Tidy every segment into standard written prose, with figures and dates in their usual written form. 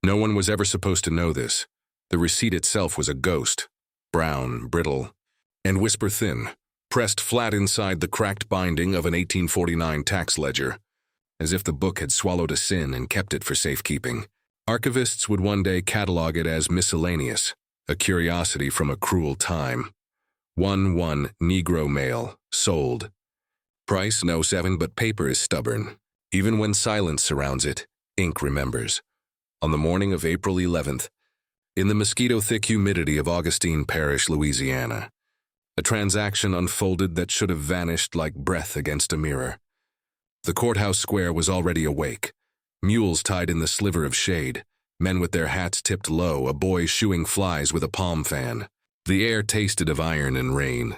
No one was ever supposed to know this. The receipt itself was a ghost, brown, brittle, and whisper-thin, pressed flat inside the cracked binding of an 1849 tax ledger, as if the book had swallowed a sin and kept it for safekeeping. Archivists would one day catalog it as miscellaneous, a curiosity from a cruel time. 1 Negro male, sold. Price no 7, but paper is stubborn. Even when silence surrounds it, ink remembers. On the morning of April 11th, in the mosquito-thick humidity of Augustine Parish, Louisiana, a transaction unfolded that should have vanished like breath against a mirror. The courthouse square was already awake. Mules tied in the sliver of shade, men with their hats tipped low, a boy shooing flies with a palm fan. The air tasted of iron and rain,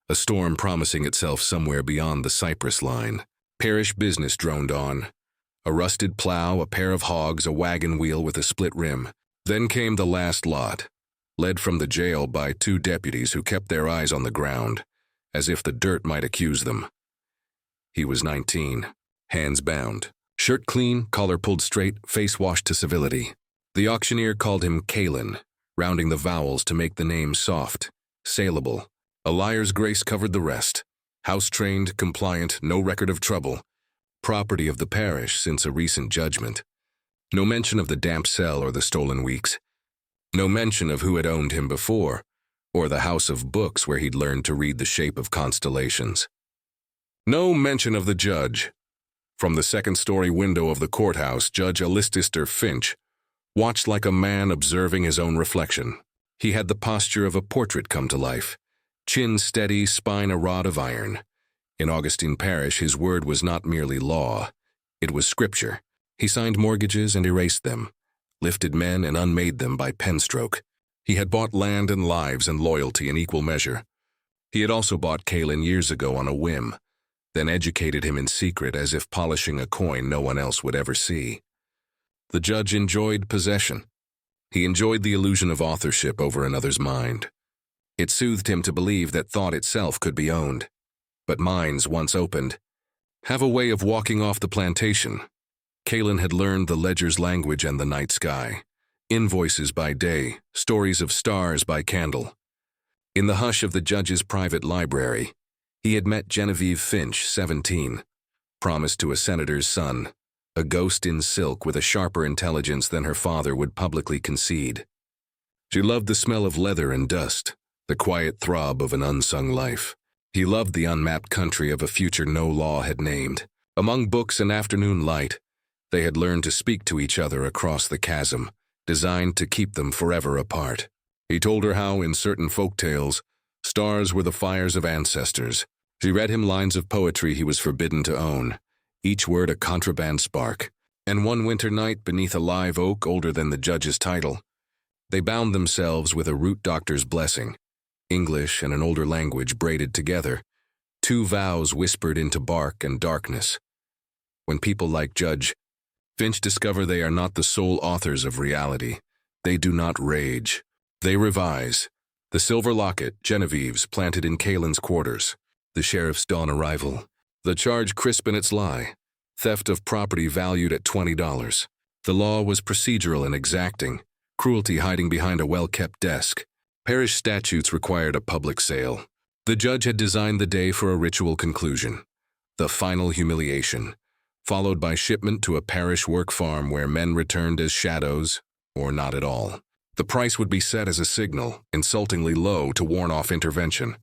a storm promising itself somewhere beyond the cypress line. Parish business droned on. A rusted plow, a pair of hogs, a wagon wheel with a split rim. Then came the last lot, led from the jail by 2 deputies who kept their eyes on the ground, as if the dirt might accuse them. He was 19, hands bound, shirt clean, collar pulled straight, face washed to civility. The auctioneer called him Kalin, rounding the vowels to make the name soft, saleable. A liar's grace covered the rest. House-trained, compliant, no record of trouble. Property of the parish since a recent judgment. No mention of the damp cell or the stolen weeks. No mention of who had owned him before, or the house of books where he'd learned to read the shape of constellations. No mention of the judge. From the second-story window of the courthouse, Judge Alistair Finch watched like a man observing his own reflection. He had the posture of a portrait come to life. Chin steady, spine a rod of iron. In Augustine Parish, his word was not merely law. It was scripture. He signed mortgages and erased them, lifted men and unmade them by penstroke. He had bought land and lives and loyalty in equal measure. He had also bought Kalin years ago on a whim, then educated him in secret as if polishing a coin no one else would ever see. The judge enjoyed possession. He enjoyed the illusion of authorship over another's mind. It soothed him to believe that thought itself could be owned. But minds, once opened, have a way of walking off the plantation. Kalin had learned the ledger's language and the night sky. Invoices by day, stories of stars by candle. In the hush of the judge's private library, he had met Genevieve Finch, 17, promised to a senator's son, a ghost in silk with a sharper intelligence than her father would publicly concede. She loved the smell of leather and dust, the quiet throb of an unsung life. He loved the unmapped country of a future no law had named. Among books and afternoon light, they had learned to speak to each other across the chasm, designed to keep them forever apart. He told her how, in certain folk tales, stars were the fires of ancestors. She read him lines of poetry he was forbidden to own, each word a contraband spark. And one winter night, beneath a live oak older than the judge's title, they bound themselves with a root doctor's blessing, English and an older language braided together, 2 vows whispered into bark and darkness. When people like Judge Finch discover they are not the sole authors of reality, they do not rage. They revise. The silver locket, Genevieve's, planted in Kalin's quarters. The sheriff's dawn arrival. The charge crisp in its lie. Theft of property valued at $20. The law was procedural and exacting. Cruelty hiding behind a well-kept desk. Parish statutes required a public sale. The judge had designed the day for a ritual conclusion. The final humiliation, followed by shipment to a parish work farm where men returned as shadows, or not at all. The price would be set as a signal, insultingly low to warn off intervention.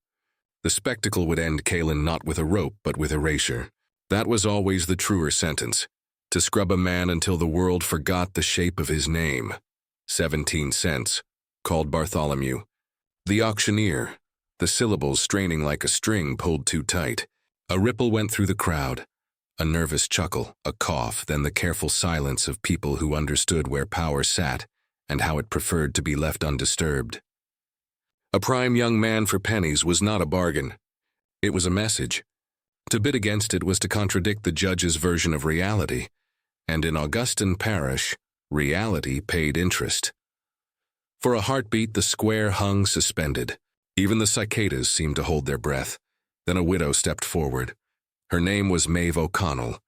The spectacle would end Kalin not with a rope, but with erasure. That was always the truer sentence, to scrub a man until the world forgot the shape of his name. 17 cents, called Bartholomew. The auctioneer, the syllables straining like a string pulled too tight. A ripple went through the crowd. A nervous chuckle, a cough, then the careful silence of people who understood where power sat and how it preferred to be left undisturbed. A prime young man for pennies was not a bargain. It was a message. To bid against it was to contradict the judge's version of reality, and in Augustine Parish, reality paid interest. For a heartbeat, the square hung suspended. Even the cicadas seemed to hold their breath. Then a widow stepped forward. Her name was Maeve O'Connell,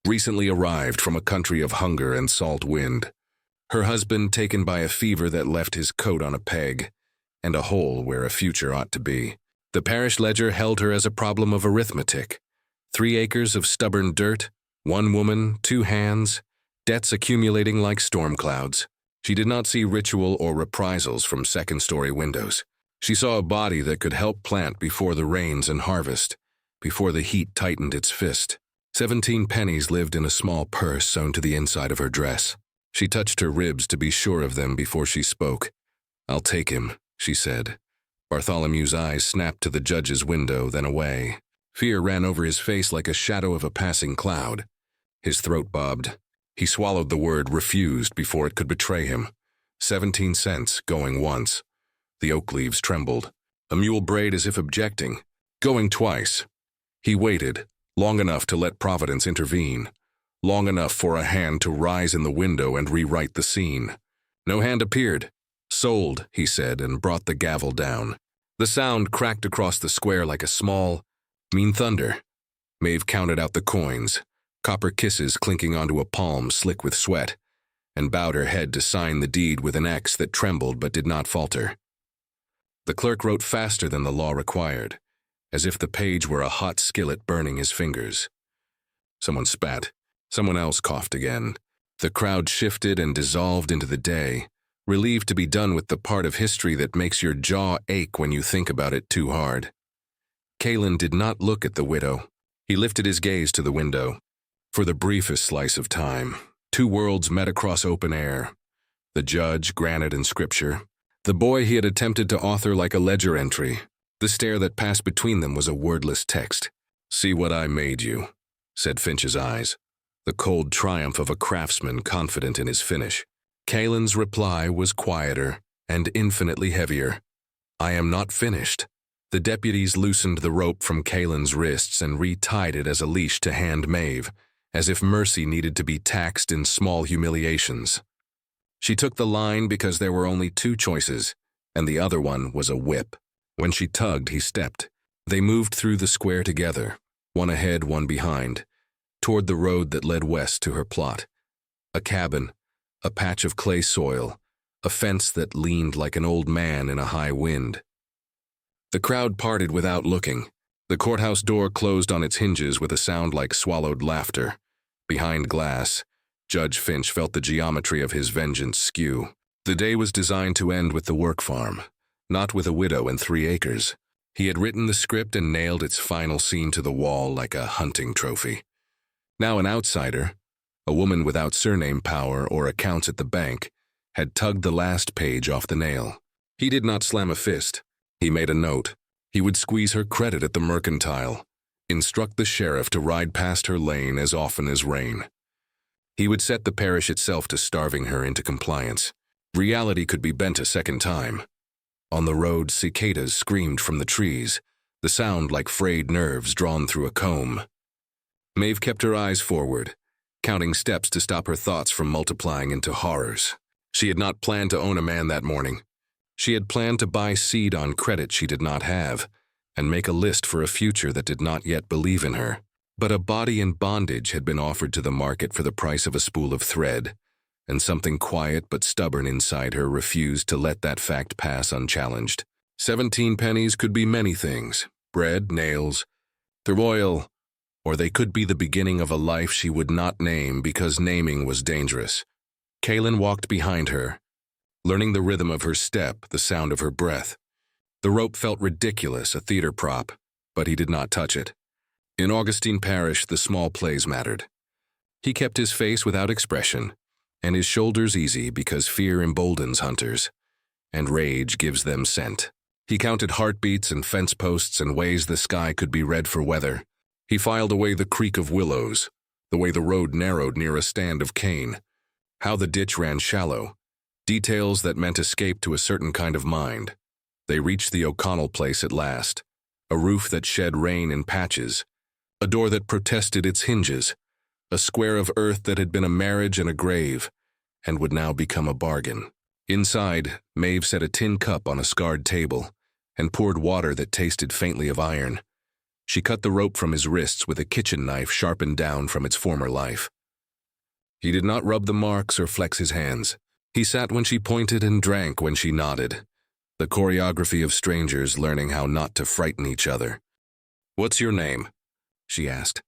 recently arrived from a country of hunger and salt wind. Her husband taken by a fever that left his coat on a peg, and a hole where a future ought to be. The parish ledger held her as a problem of arithmetic. 3 acres of stubborn dirt, 1 woman, 2 hands, debts accumulating like storm clouds. She did not see ritual or reprisals from second-story windows. She saw a body that could help plant before the rains and harvest, before the heat tightened its fist. 17 pennies lived in a small purse sewn to the inside of her dress. She touched her ribs to be sure of them before she spoke. "I'll take him," she said. Bartholomew's eyes snapped to the judge's window, then away. Fear ran over his face like a shadow of a passing cloud. His throat bobbed. He swallowed the word refused before it could betray him. 17 cents, going once. The oak leaves trembled. A mule brayed as if objecting. Going twice. He waited, long enough to let Providence intervene. Long enough for a hand to rise in the window and rewrite the scene. No hand appeared. "Sold," he said, and brought the gavel down. The sound cracked across the square like a small, mean thunder. Maeve counted out the coins, copper kisses clinking onto a palm slick with sweat, and bowed her head to sign the deed with an X that trembled but did not falter. The clerk wrote faster than the law required, as if the page were a hot skillet burning his fingers. Someone spat. Someone else coughed again. The crowd shifted and dissolved into the day, relieved to be done with the part of history that makes your jaw ache when you think about it too hard. Kalen did not look at the widow. He lifted his gaze to the window. For the briefest slice of time, 2 worlds met across open air. The judge, granite and scripture. The boy he had attempted to author like a ledger entry. The stare that passed between them was a wordless text. "See what I made you," said Finch's eyes, the cold triumph of a craftsman confident in his finish. Kalen's reply was quieter and infinitely heavier. "I am not finished." The deputies loosened the rope from Kalen's wrists and retied it as a leash to hand Maeve, as if mercy needed to be taxed in small humiliations. She took the line because there were only 2 choices, and the other one was a whip. When she tugged, he stepped. They moved through the square together, one ahead, one behind, toward the road that led west to her plot. A cabin, a patch of clay soil, a fence that leaned like an old man in a high wind. The crowd parted without looking. The courthouse door closed on its hinges with a sound like swallowed laughter. Behind glass, Judge Finch felt the geometry of his vengeance skew. The day was designed to end with the work farm, not with a widow and 3 acres. He had written the script and nailed its final scene to the wall like a hunting trophy. Now an outsider, a woman without surname power or accounts at the bank, had tugged the last page off the nail. He did not slam a fist. He made a note. He would squeeze her credit at the mercantile, instruct the sheriff to ride past her lane as often as rain. He would set the parish itself to starving her into compliance. Reality could be bent a second time. On the road, cicadas screamed from the trees, the sound like frayed nerves drawn through a comb. Maeve kept her eyes forward, counting steps to stop her thoughts from multiplying into horrors. She had not planned to own a man that morning. She had planned to buy seed on credit she did not have, and make a list for a future that did not yet believe in her. But a body in bondage had been offered to the market for the price of a spool of thread, and something quiet but stubborn inside her refused to let that fact pass unchallenged. 17 pennies could be many things: bread, nails, the royal, or they could be the beginning of a life she would not name because naming was dangerous. Kalen walked behind her, learning the rhythm of her step, the sound of her breath. The rope felt ridiculous, a theater prop, but he did not touch it. In Augustine Parish, the small plays mattered. He kept his face without expression, and his shoulders easy because fear emboldens hunters, and rage gives them scent. He counted heartbeats and fence posts and ways the sky could be red for weather. He filed away the creak of willows, the way the road narrowed near a stand of cane, how the ditch ran shallow, details that meant escape to a certain kind of mind. They reached the O'Connell place at last, a roof that shed rain in patches, a door that protested its hinges, a square of earth that had been a marriage and a grave, and would now become a bargain. Inside, Maeve set a tin cup on a scarred table and poured water that tasted faintly of iron. She cut the rope from his wrists with a kitchen knife sharpened down from its former life. He did not rub the marks or flex his hands. He sat when she pointed and drank when she nodded. The choreography of strangers learning how not to frighten each other. "What's your name?" she asked.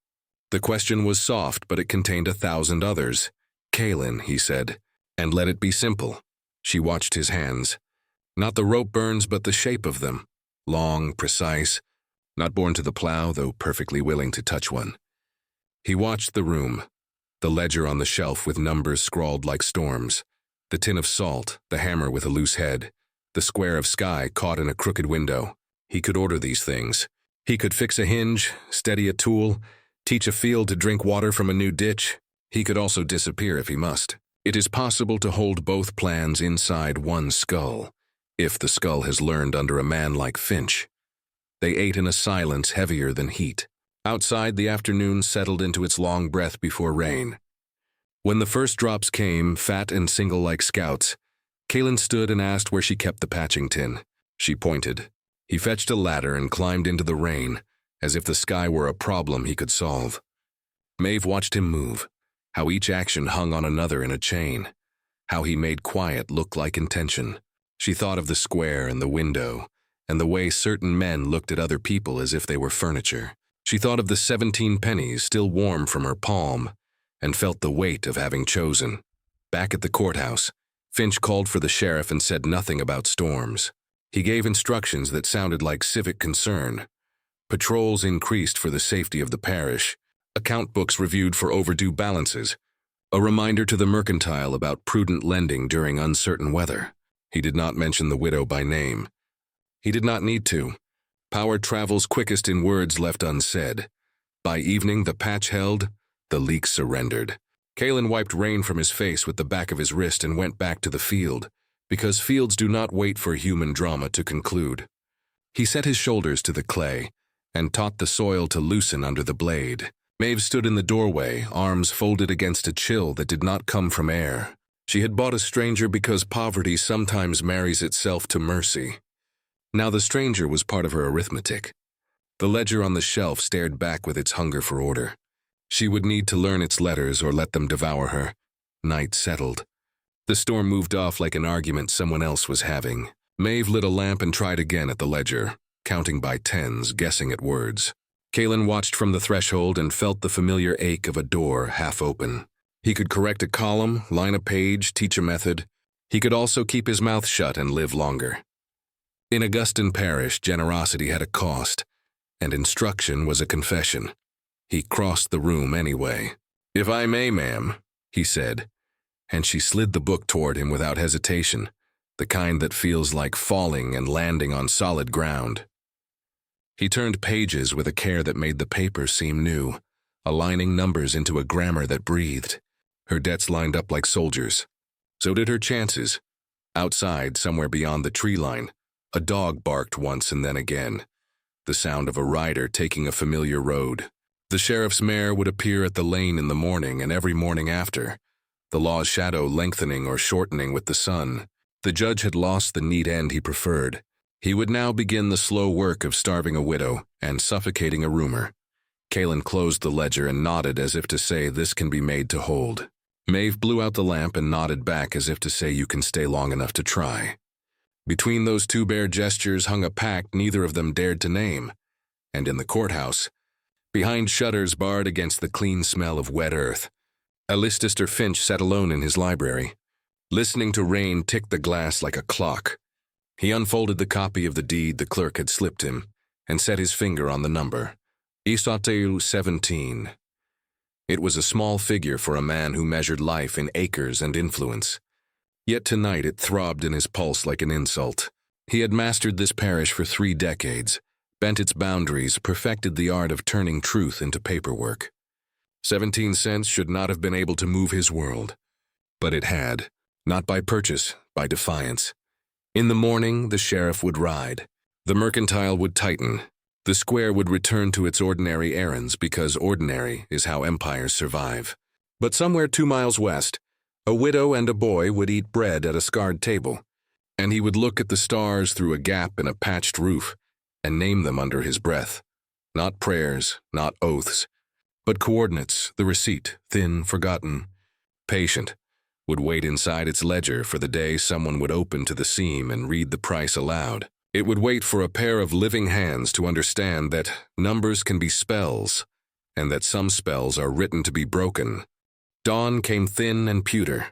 The question was soft, but it contained 1,000 others. "Kaelin," he said, "and let it be simple." She watched his hands. Not the rope burns, but the shape of them. Long, precise, not born to the plow, though perfectly willing to touch one. He watched the room, the ledger on the shelf with numbers scrawled like storms, the tin of salt, the hammer with a loose head, the square of sky caught in a crooked window. He could order these things. He could fix a hinge, steady a tool, teach a field to drink water from a new ditch. He could also disappear if he must. It is possible to hold both plans inside one skull, if the skull has learned under a man like Finch. They ate in a silence heavier than heat. Outside, the afternoon settled into its long breath before rain. When the first drops came, fat and single like scouts, Kaelin stood and asked where she kept the patching tin. She pointed. He fetched a ladder and climbed into the rain, as if the sky were a problem he could solve. Maeve watched him move, how each action hung on another in a chain, how he made quiet look like intention. She thought of the square and the window, and the way certain men looked at other people as if they were furniture. She thought of the 17 pennies still warm from her palm, and felt the weight of having chosen. Back at the courthouse, Finch called for the sheriff and said nothing about storms. He gave instructions that sounded like civic concern. Patrols increased for the safety of the parish, account books reviewed for overdue balances, a reminder to the mercantile about prudent lending during uncertain weather. He did not mention the widow by name. He did not need to. Power travels quickest in words left unsaid. By evening, the patch held, the leak surrendered. Kaelin wiped rain from his face with the back of his wrist and went back to the field, because fields do not wait for human drama to conclude. He set his shoulders to the clay and taught the soil to loosen under the blade. Maeve stood in the doorway, arms folded against a chill that did not come from air. She had bought a stranger because poverty sometimes marries itself to mercy. Now the stranger was part of her arithmetic. The ledger on the shelf stared back with its hunger for order. She would need to learn its letters or let them devour her. Night settled. The storm moved off like an argument someone else was having. Maeve lit a lamp and tried again at the ledger, counting by tens, guessing at words. Kaelin watched from the threshold and felt the familiar ache of a door half open. He could correct a column, line a page, teach a method. He could also keep his mouth shut and live longer. In Augustin Parish, generosity had a cost, and instruction was a confession. He crossed the room anyway. "If I may, ma'am," he said, and she slid the book toward him without hesitation, the kind that feels like falling and landing on solid ground. He turned pages with a care that made the paper seem new, aligning numbers into a grammar that breathed. Her debts lined up like soldiers. So did her chances. Outside, somewhere beyond the tree line, a dog barked once and then again, the sound of a rider taking a familiar road. The sheriff's mare would appear at the lane in the morning and every morning after, the law's shadow lengthening or shortening with the sun. The judge had lost the neat end he preferred. He would now begin the slow work of starving a widow and suffocating a rumor. Kaelin closed the ledger and nodded as if to say this can be made to hold. Maeve blew out the lamp and nodded back as if to say you can stay long enough to try. Between those two bare gestures hung a pact neither of them dared to name. And in the courthouse, behind shutters barred against the clean smell of wet earth, Alistair Finch sat alone in his library, listening to rain tick the glass like a clock. He unfolded the copy of the deed the clerk had slipped him and set his finger on the number. Isateu 17. It was a small figure for a man who measured life in acres and influence. Yet tonight it throbbed in his pulse like an insult. He had mastered this parish for 3 decades, bent its boundaries, perfected the art of turning truth into paperwork. 17 cents should not have been able to move his world. But it had, not by purchase, by defiance. In the morning, the sheriff would ride. The mercantile would tighten. The square would return to its ordinary errands because ordinary is how empires survive. But somewhere 2 miles west, a widow and a boy would eat bread at a scarred table, and he would look at the stars through a gap in a patched roof and name them under his breath. Not prayers, not oaths, but coordinates, the receipt, thin, forgotten, patient, would wait inside its ledger for the day someone would open to the seam and read the price aloud. It would wait for a pair of living hands to understand that numbers can be spells, and that some spells are written to be broken. Dawn came thin and pewter,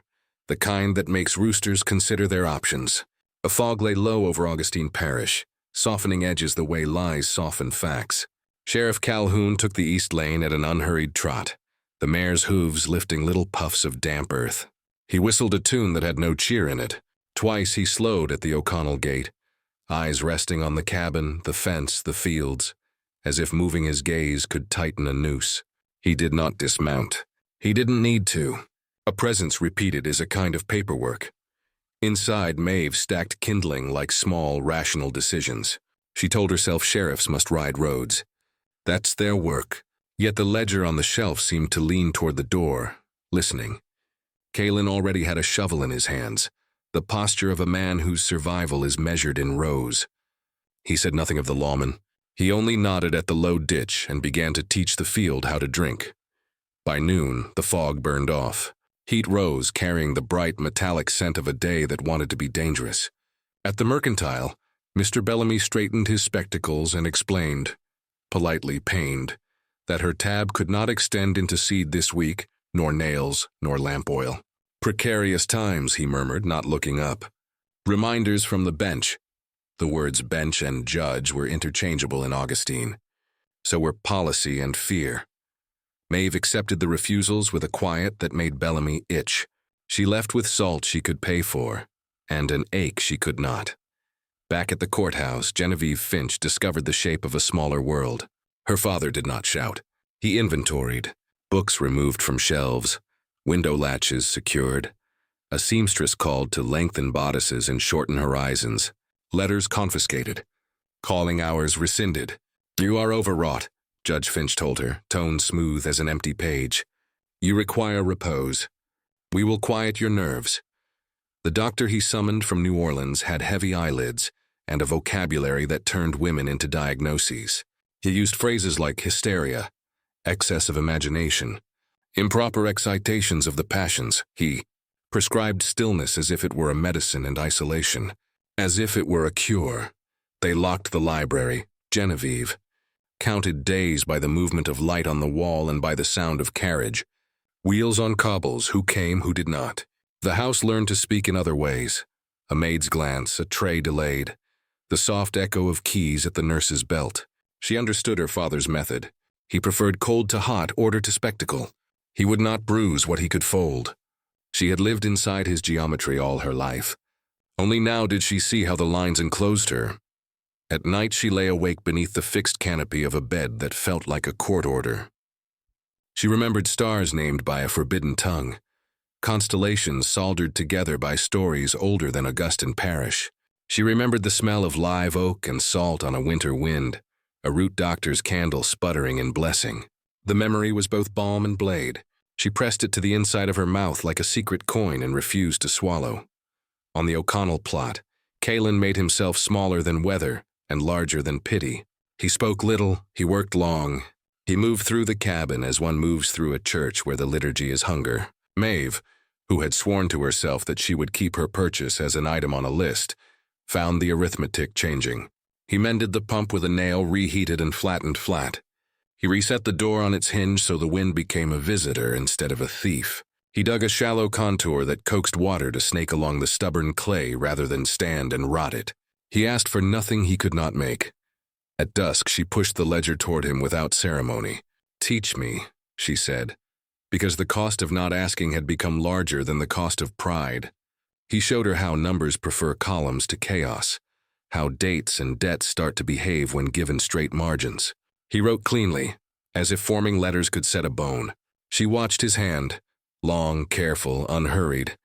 the kind that makes roosters consider their options. A fog lay low over Augustine Parish, softening edges the way lies soften facts. Sheriff Calhoun took the east lane at an unhurried trot, the mare's hooves lifting little puffs of damp earth. He whistled a tune that had no cheer in it. Twice he slowed at the O'Connell gate, eyes resting on the cabin, the fence, the fields, as if moving his gaze could tighten a noose. He did not dismount. He didn't need to. A presence repeated is a kind of paperwork. Inside, Maeve stacked kindling like small, rational decisions. She told herself sheriffs must ride roads. That's their work. Yet the ledger on the shelf seemed to lean toward the door, listening. Kalen already had a shovel in his hands, the posture of a man whose survival is measured in rows. He said nothing of the lawman. He only nodded at the low ditch and began to teach the field how to drink. By noon, the fog burned off. Heat rose, carrying the bright, metallic scent of a day that wanted to be dangerous. At the Mercantile, Mr. Bellamy straightened his spectacles and explained, politely pained, that her tab could not extend into seed this week, nor nails, nor lamp oil. Precarious times, he murmured, not looking up. Reminders from the bench. The words bench and judge were interchangeable in Augustine. So were policy and fear. Maeve accepted the refusals with a quiet that made Bellamy itch. She left with salt she could pay for, and an ache she could not. Back at the courthouse, Genevieve Finch discovered the shape of a smaller world. Her father did not shout. He inventoried, books removed from shelves, window latches secured, a seamstress called to lengthen bodices and shorten horizons, letters confiscated, calling hours rescinded. You are overwrought, Judge Finch told her, tone smooth as an empty page. You require repose. We will quiet your nerves. The doctor he summoned from New Orleans had heavy eyelids and a vocabulary that turned women into diagnoses. He used phrases like hysteria, excess of imagination, improper excitations of the passions. He prescribed stillness as if it were a medicine and isolation, as if it were a cure. They locked the library, Genevieve, counted days by the movement of light on the wall and by the sound of carriage. Wheels on cobbles, who came, who did not. The house learned to speak in other ways. A maid's glance, a tray delayed, the soft echo of keys at the nurse's belt. She understood her father's method. He preferred cold to hot, order to spectacle. He would not bruise what he could fold. She had lived inside his geometry all her life. Only now did she see how the lines enclosed her. At night she lay awake beneath the fixed canopy of a bed that felt like a court order. She remembered stars named by a forbidden tongue, constellations soldered together by stories older than Augustine Parish. She remembered the smell of live oak and salt on a winter wind, a root doctor's candle sputtering in blessing. The memory was both balm and blade. She pressed it to the inside of her mouth like a secret coin and refused to swallow. On the O'Connell plot, Kalen made himself smaller than weather and larger than pity. He spoke little, he worked long. He moved through the cabin as one moves through a church where the liturgy is hunger. Maeve, who had sworn to herself that she would keep her purchase as an item on a list, found the arithmetic changing. He mended the pump with a nail reheated and flattened flat. He reset the door on its hinge so the wind became a visitor instead of a thief. He dug a shallow contour that coaxed water to snake along the stubborn clay rather than stand and rot it. He asked for nothing he could not make. At dusk, she pushed the ledger toward him without ceremony. Teach me, she said, because the cost of not asking had become larger than the cost of pride. He showed her how numbers prefer columns to chaos, how dates and debts start to behave when given straight margins. He wrote cleanly, as if forming letters could set a bone. She watched his hand, long, careful, unhurried,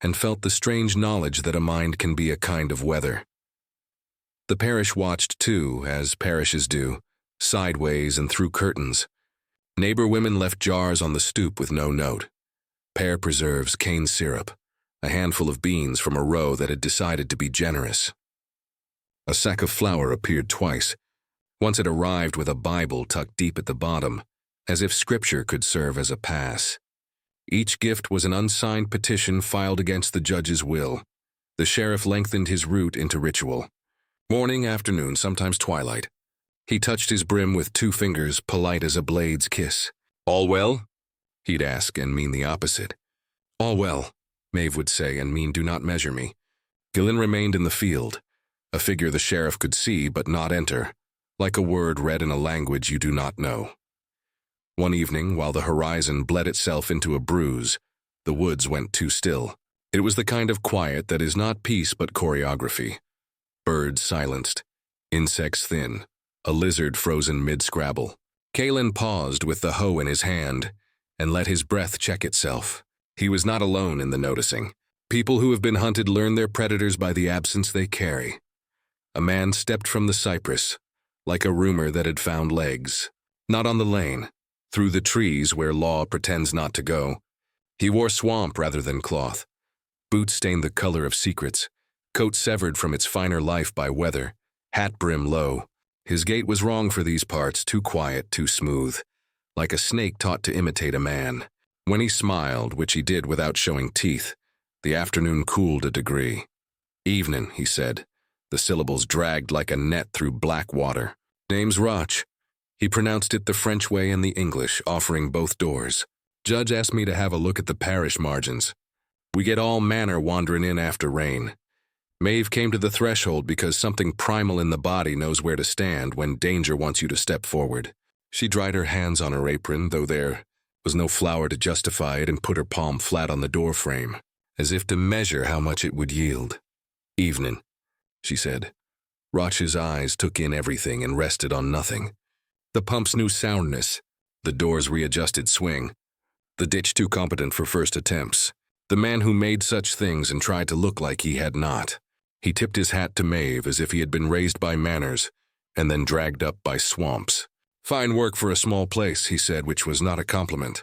and felt the strange knowledge that a mind can be a kind of weather. The parish watched too, as parishes do, sideways and through curtains. Neighbor women left jars on the stoop with no note. Pear preserves, cane syrup, a handful of beans from a row that had decided to be generous. A sack of flour appeared twice. Once it arrived with a Bible tucked deep at the bottom, as if scripture could serve as a pass. Each gift was an unsigned petition filed against the judge's will. The sheriff lengthened his route into ritual. Morning, afternoon, sometimes twilight. He touched his brim with 2 fingers, polite as a blade's kiss. "All well?" He'd ask and mean the opposite. "All well," Maeve would say and mean "do not measure me." Gillen remained in the field, a figure the sheriff could see but not enter, like a word read in a language you do not know. One evening, while the horizon bled itself into a bruise, the woods went too still. It was the kind of quiet that is not peace but choreography. Birds silenced, insects thin, a lizard frozen mid-scrabble. Kalen paused with the hoe in his hand and let his breath check itself. He was not alone in the noticing. People who have been hunted learn their predators by the absence they carry. A man stepped from the cypress, like a rumor that had found legs. Not on the lane, through the trees where law pretends not to go. He wore swamp rather than cloth. Boots stained the color of secrets, coat severed from its finer life by weather, hat brim low. His gait was wrong for these parts, too quiet, too smooth, like a snake taught to imitate a man. When he smiled, which he did without showing teeth, the afternoon cooled a degree. "Evening," he said, the syllables dragged like a net through black water. "Name's Roch." He pronounced it the French way and the English, offering both doors. "Judge asked me to have a look at the parish margins. We get all manner wandering in after rain." Maeve came to the threshold because something primal in the body knows where to stand when danger wants you to step forward. She dried her hands on her apron, though there was no flour to justify it, and put her palm flat on the door frame, as if to measure how much it would yield. "Evening," she said. Roch's eyes took in everything and rested on nothing. The pump's new soundness, the door's readjusted swing, the ditch too competent for first attempts, the man who made such things and tried to look like he had not. He tipped his hat to Maeve as if he had been raised by manners and then dragged up by swamps. "Fine work for a small place," he said, which was not a compliment.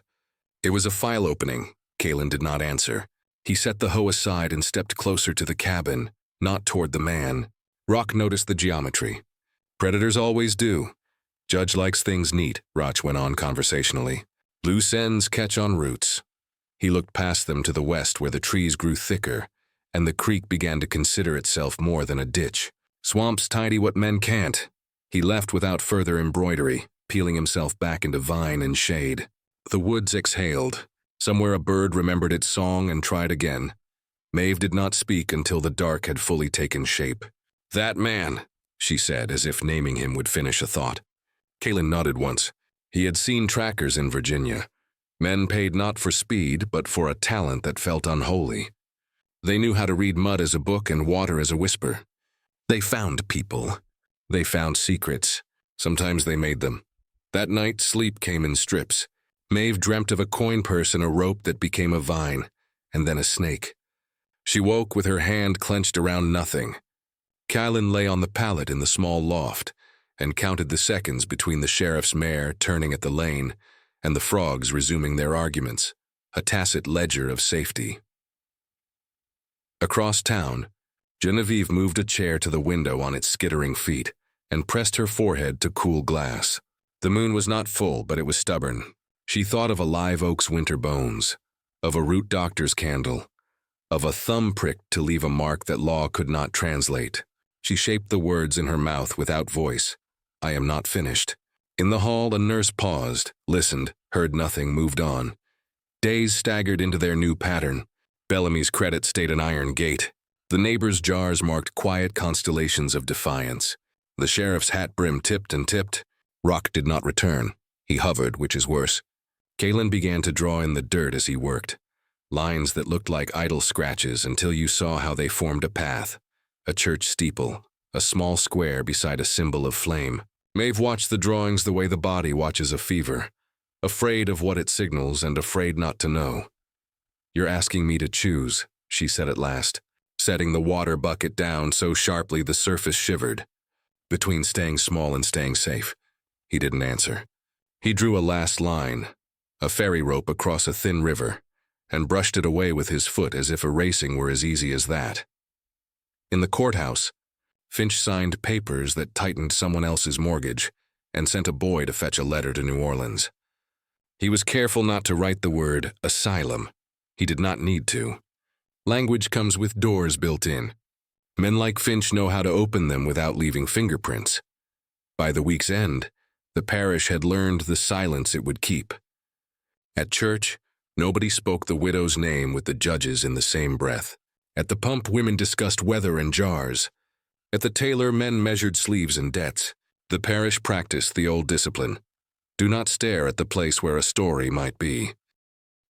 It was a file opening. Kalen did not answer. He set the hoe aside and stepped closer to the cabin, not toward the man. Roch noticed the geometry. "Predators always do. Judge likes things neat," Roch went on conversationally. "Loose ends catch on roots." He looked past them to the west where the trees grew thicker, and the creek began to consider itself more than a ditch. "Swamps tidy what men can't." He left without further embroidery, peeling himself back into vine and shade. The woods exhaled. Somewhere a bird remembered its song and tried again. Maeve did not speak until the dark had fully taken shape. "That man," she said, as if naming him would finish a thought. Kalen nodded once. He had seen trackers in Virginia. Men paid not for speed, but for a talent that felt unholy. They knew how to read mud as a book and water as a whisper. They found people. They found secrets. Sometimes they made them. That night, sleep came in strips. Maeve dreamt of a coin purse and a rope that became a vine, and then a snake. She woke with her hand clenched around nothing. Kylan lay on the pallet in the small loft and counted the seconds between the sheriff's mare turning at the lane and the frogs resuming their arguments, a tacit ledger of safety. Across town, Genevieve moved a chair to the window on its skittering feet and pressed her forehead to cool glass. The moon was not full, but it was stubborn. She thought of a live oak's winter bones, of a root doctor's candle, of a thumb prick to leave a mark that law could not translate. She shaped the words in her mouth without voice. "I am not finished." In the hall, a nurse paused, listened, heard nothing, moved on. Days staggered into their new pattern. Bellamy's credit stayed an iron gate. The neighbors' jars marked quiet constellations of defiance. The sheriff's hat brim tipped and tipped. Roch did not return. He hovered, which is worse. Kalen began to draw in the dirt as he worked. Lines that looked like idle scratches until you saw how they formed a path. A church steeple, a small square beside a symbol of flame. Maeve watched the drawings the way the body watches a fever, afraid of what it signals and afraid not to know. "You're asking me to choose," she said at last, setting the water bucket down so sharply the surface shivered. "Between staying small and staying safe." He didn't answer. He drew a last line, a ferry rope across a thin river, and brushed it away with his foot as if erasing were as easy as that. In the courthouse, Finch signed papers that tightened someone else's mortgage and sent a boy to fetch a letter to New Orleans. He was careful not to write the word asylum. He did not need to. Language comes with doors built in. Men like Finch know how to open them without leaving fingerprints. By the week's end, the parish had learned the silence it would keep. At church, nobody spoke the widow's name with the judges in the same breath. At the pump, women discussed weather and jars. At the tailor, men measured sleeves and debts. The parish practiced the old discipline. Do not stare at the place where a story might be.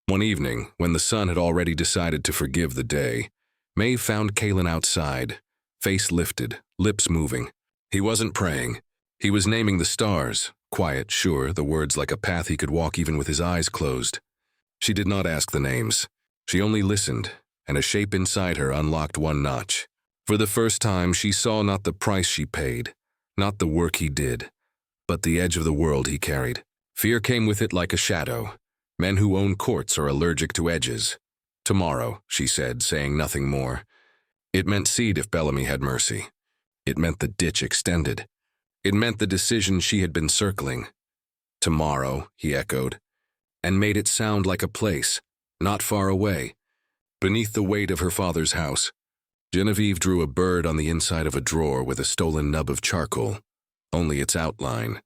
One evening, when the sun had already decided to forgive the day, Maeve found Caelan outside, face lifted, lips moving. He wasn't praying. He was naming the stars, quiet, sure, the words like a path he could walk even with his eyes closed. She did not ask the names. She only listened, and a shape inside her unlocked one notch. For the first time, she saw not the price she paid, not the work he did, but the edge of the world he carried. Fear came with it like a shadow. Men who own courts are allergic to edges. Tomorrow, she said, saying nothing more. It meant seed if Bellamy had mercy. It meant the ditch extended. It meant the decision she had been circling. Tomorrow, he echoed, and made it sound like a place, not far away, beneath the weight of her father's house. Genevieve drew a bird on the inside of a drawer with a stolen nub of charcoal, only its outline.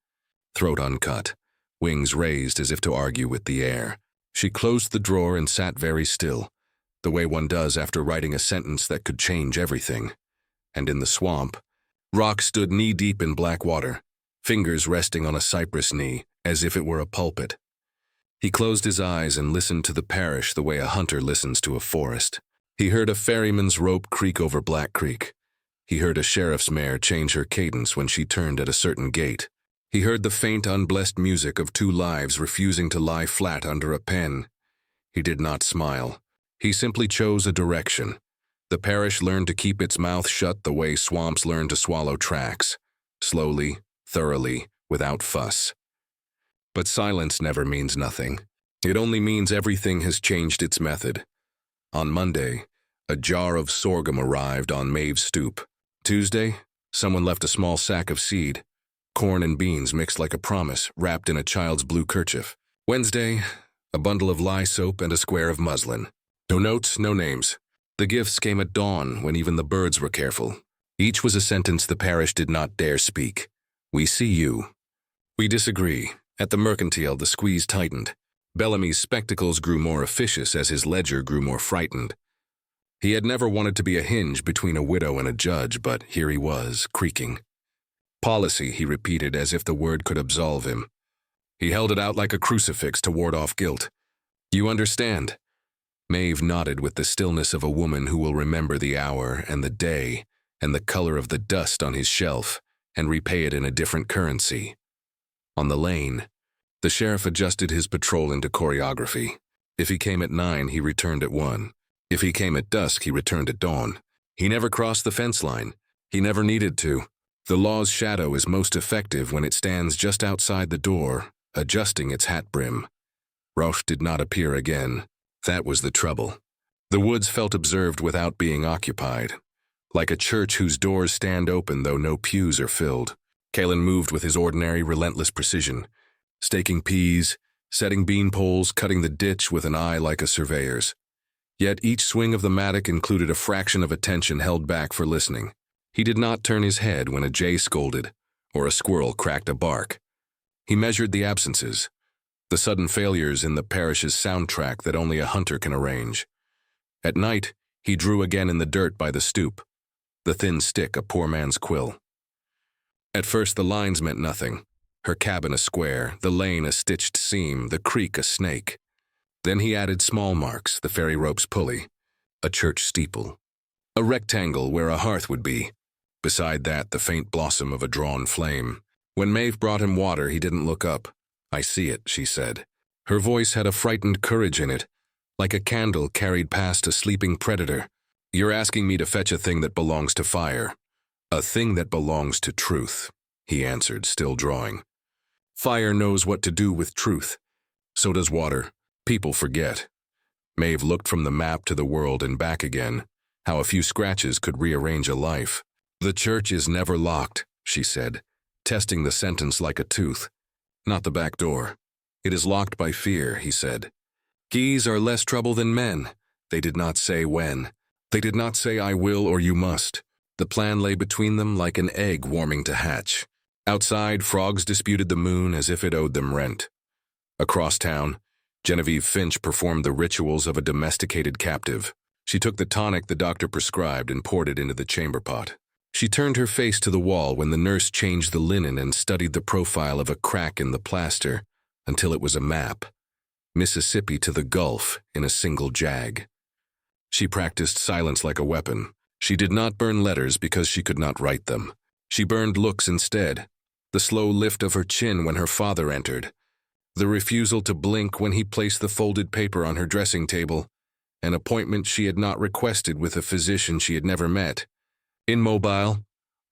Throat uncut, wings raised as if to argue with the air. She closed the drawer and sat very still, the way one does after writing a sentence that could change everything. And in the swamp, Rock stood knee-deep in black water, fingers resting on a cypress knee, as if it were a pulpit. He closed his eyes and listened to the parish the way a hunter listens to a forest. He heard a ferryman's rope creak over Black Creek. He heard a sheriff's mare change her cadence when she turned at a certain gate. He heard the faint, unblessed music of two lives refusing to lie flat under a pen. He did not smile. He simply chose a direction. The parish learned to keep its mouth shut the way swamps learn to swallow tracks, slowly, thoroughly, without fuss. But silence never means nothing. It only means everything has changed its method. On Monday, a jar of sorghum arrived on Maeve's stoop. Tuesday, someone left a small sack of seed, corn and beans mixed like a promise, wrapped in a child's blue kerchief. Wednesday, a bundle of lye soap and a square of muslin. No notes, no names. The gifts came at dawn when even the birds were careful. Each was a sentence the parish did not dare speak. We see you. We disagree. At the mercantile, the squeeze tightened. Bellamy's spectacles grew more officious as his ledger grew more frightened. He had never wanted to be a hinge between a widow and a judge, but here he was, creaking. Policy, he repeated as if the word could absolve him. He held it out like a crucifix to ward off guilt. You understand? Maeve nodded with the stillness of a woman who will remember the hour and the day and the color of the dust on his shelf and repay it in a different currency. On the lane, the sheriff adjusted his patrol into choreography. If he came at 9, he returned at 1. If he came at dusk, he returned at dawn. He never crossed the fence line. He never needed to. The law's shadow is most effective when it stands just outside the door, adjusting its hat brim. Rauch did not appear again. That was the trouble. The woods felt observed without being occupied, like a church whose doors stand open though no pews are filled. Caelan moved with his ordinary, relentless precision, staking peas, setting bean poles, cutting the ditch with an eye like a surveyor's. Yet each swing of the mattock included a fraction of attention held back for listening. He did not turn his head when a jay scolded or a squirrel cracked a bark. He measured the absences, the sudden failures in the parish's soundtrack that only a hunter can arrange. At night, he drew again in the dirt by the stoop, the thin stick a poor man's quill. At first the lines meant nothing, her cabin a square, the lane a stitched seam, the creek a snake. Then he added small marks, the ferry rope's pulley, a church steeple, a rectangle where a hearth would be. Beside that, the faint blossom of a drawn flame. When Maeve brought him water, he didn't look up. I see it, she said. Her voice had a frightened courage in it, like a candle carried past a sleeping predator. You're asking me to fetch a thing that belongs to fire. A thing that belongs to truth, he answered, still drawing. Fire knows what to do with truth. So does water. People forget. Maeve looked from the map to the world and back again, how a few scratches could rearrange a life. The church is never locked, she said, testing the sentence like a tooth. Not the back door. "It is locked by fear," he said. "Geese are less trouble than men. They did not say when. They did not say I will or you must. The plan lay between them like an egg warming to hatch. Outside, frogs disputed the moon as if it owed them rent. Across town, Genevieve Finch performed the rituals of a domesticated captive. She took the tonic the doctor prescribed and poured it into the chamber pot. She turned her face to the wall when the nurse changed the linen and studied the profile of a crack in the plaster until it was a map. Mississippi to the Gulf in a single jag. She practiced silence like a weapon. She did not burn letters because she could not write them. She burned looks instead. The slow lift of her chin when her father entered. The refusal to blink when he placed the folded paper on her dressing table. An appointment she had not requested with a physician she had never met. Immobile,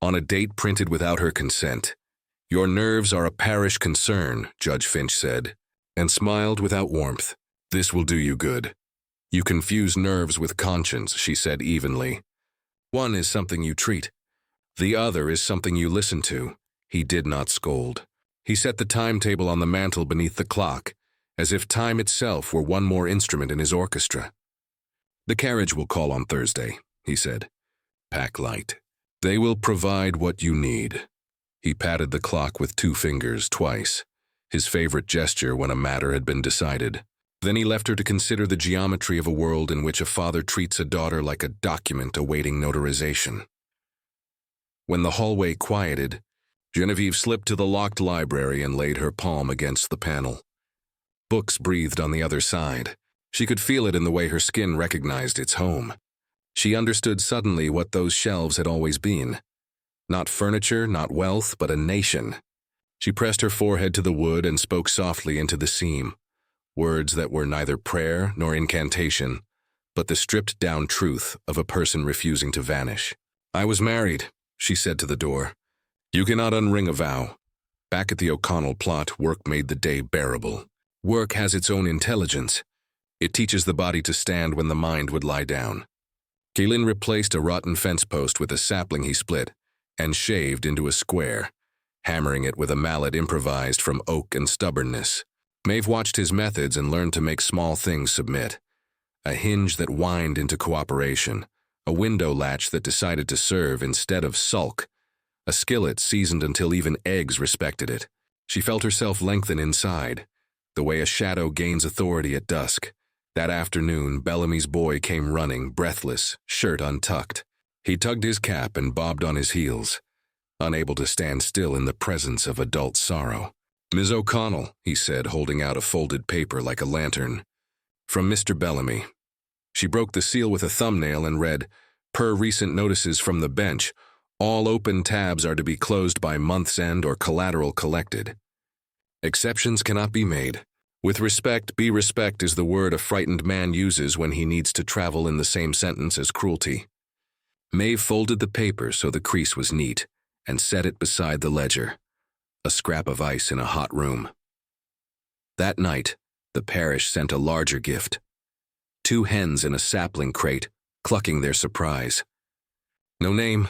on a date printed without her consent. "Your nerves are a parish concern," Judge Finch said, and smiled without warmth. "This will do you good." "You confuse nerves with conscience," she said evenly. "One is something you treat. The other is something you listen to." He did not scold. He set the timetable on the mantel beneath the clock, as if time itself were one more instrument in his orchestra. "The carriage will call on Thursday," he said. "Pack light. They will provide what you need." He patted the clock with 2 fingers twice, his favorite gesture when a matter had been decided. Then he left her to consider the geometry of a world in which a father treats a daughter like a document awaiting notarization. When the hallway quieted, Genevieve slipped to the locked library and laid her palm against the panel. Books breathed on the other side. She could feel it in the way her skin recognized its home. She understood suddenly what those shelves had always been. Not furniture, not wealth, but a nation. She pressed her forehead to the wood and spoke softly into the seam. Words that were neither prayer nor incantation, but the stripped-down truth of a person refusing to vanish. "I was married," she said to the door. "You cannot unring a vow." Back at the O'Connell plot, work made the day bearable. Work has its own intelligence. It teaches the body to stand when the mind would lie down. Kaelin replaced a rotten fence post with a sapling he split and shaved into a square, hammering it with a mallet improvised from oak and stubbornness. Maeve watched his methods and learned to make small things submit. A hinge that whined into cooperation, a window latch that decided to serve instead of sulk, a skillet seasoned until even eggs respected it. She felt herself lengthen inside, the way a shadow gains authority at dusk. That afternoon, Bellamy's boy came running, breathless, shirt untucked. He tugged his cap and bobbed on his heels, unable to stand still in the presence of adult sorrow. "Ms. O'Connell," he said, holding out a folded paper like a lantern. "From Mr. Bellamy." She broke the seal with a thumbnail and read, "Per recent notices from the bench, all open tabs are to be closed by month's end or collateral collected. Exceptions cannot be made. With respect, be respect is the word a frightened man uses when he needs to travel in the same sentence as cruelty." Maeve folded the paper so the crease was neat and set it beside the ledger, a scrap of ice in a hot room. That night, the parish sent a larger gift. 2 hens in a sapling crate, clucking their surprise. No name.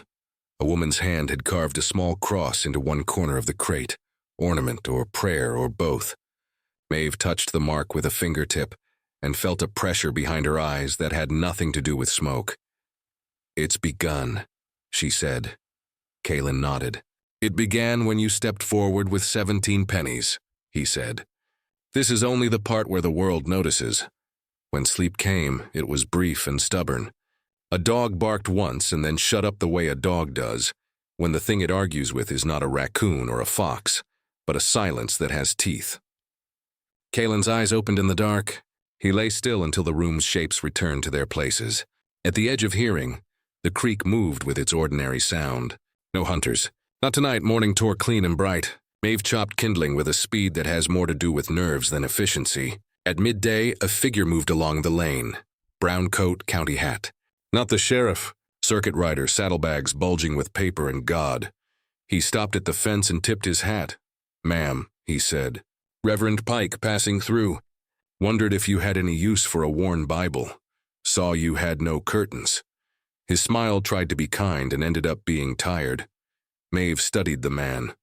A woman's hand had carved a small cross into one corner of the crate, ornament or prayer or both. Maeve touched the mark with a fingertip and felt a pressure behind her eyes that had nothing to do with smoke. "It's begun," she said. Kaelin nodded. "It began when you stepped forward with 17 pennies, he said. "This is only the part where the world notices. When sleep came, it was brief and stubborn. A dog barked once and then shut up the way a dog does, when the thing it argues with is not a raccoon or a fox, but a silence that has teeth." Kaelin's eyes opened in the dark. He lay still until the room's shapes returned to their places. At the edge of hearing, the creek moved with its ordinary sound. No hunters. Not tonight. Morning tore clean and bright. Maeve chopped kindling with a speed that has more to do with nerves than efficiency. At midday, a figure moved along the lane. Brown coat, county hat. Not the sheriff. Circuit rider, saddlebags bulging with paper and God. He stopped at the fence and tipped his hat. "Ma'am," he said. "Reverend Pike passing through. Wondered if you had any use for a worn Bible. Saw you had no curtains." His smile tried to be kind and ended up being tired. Maeve studied the man.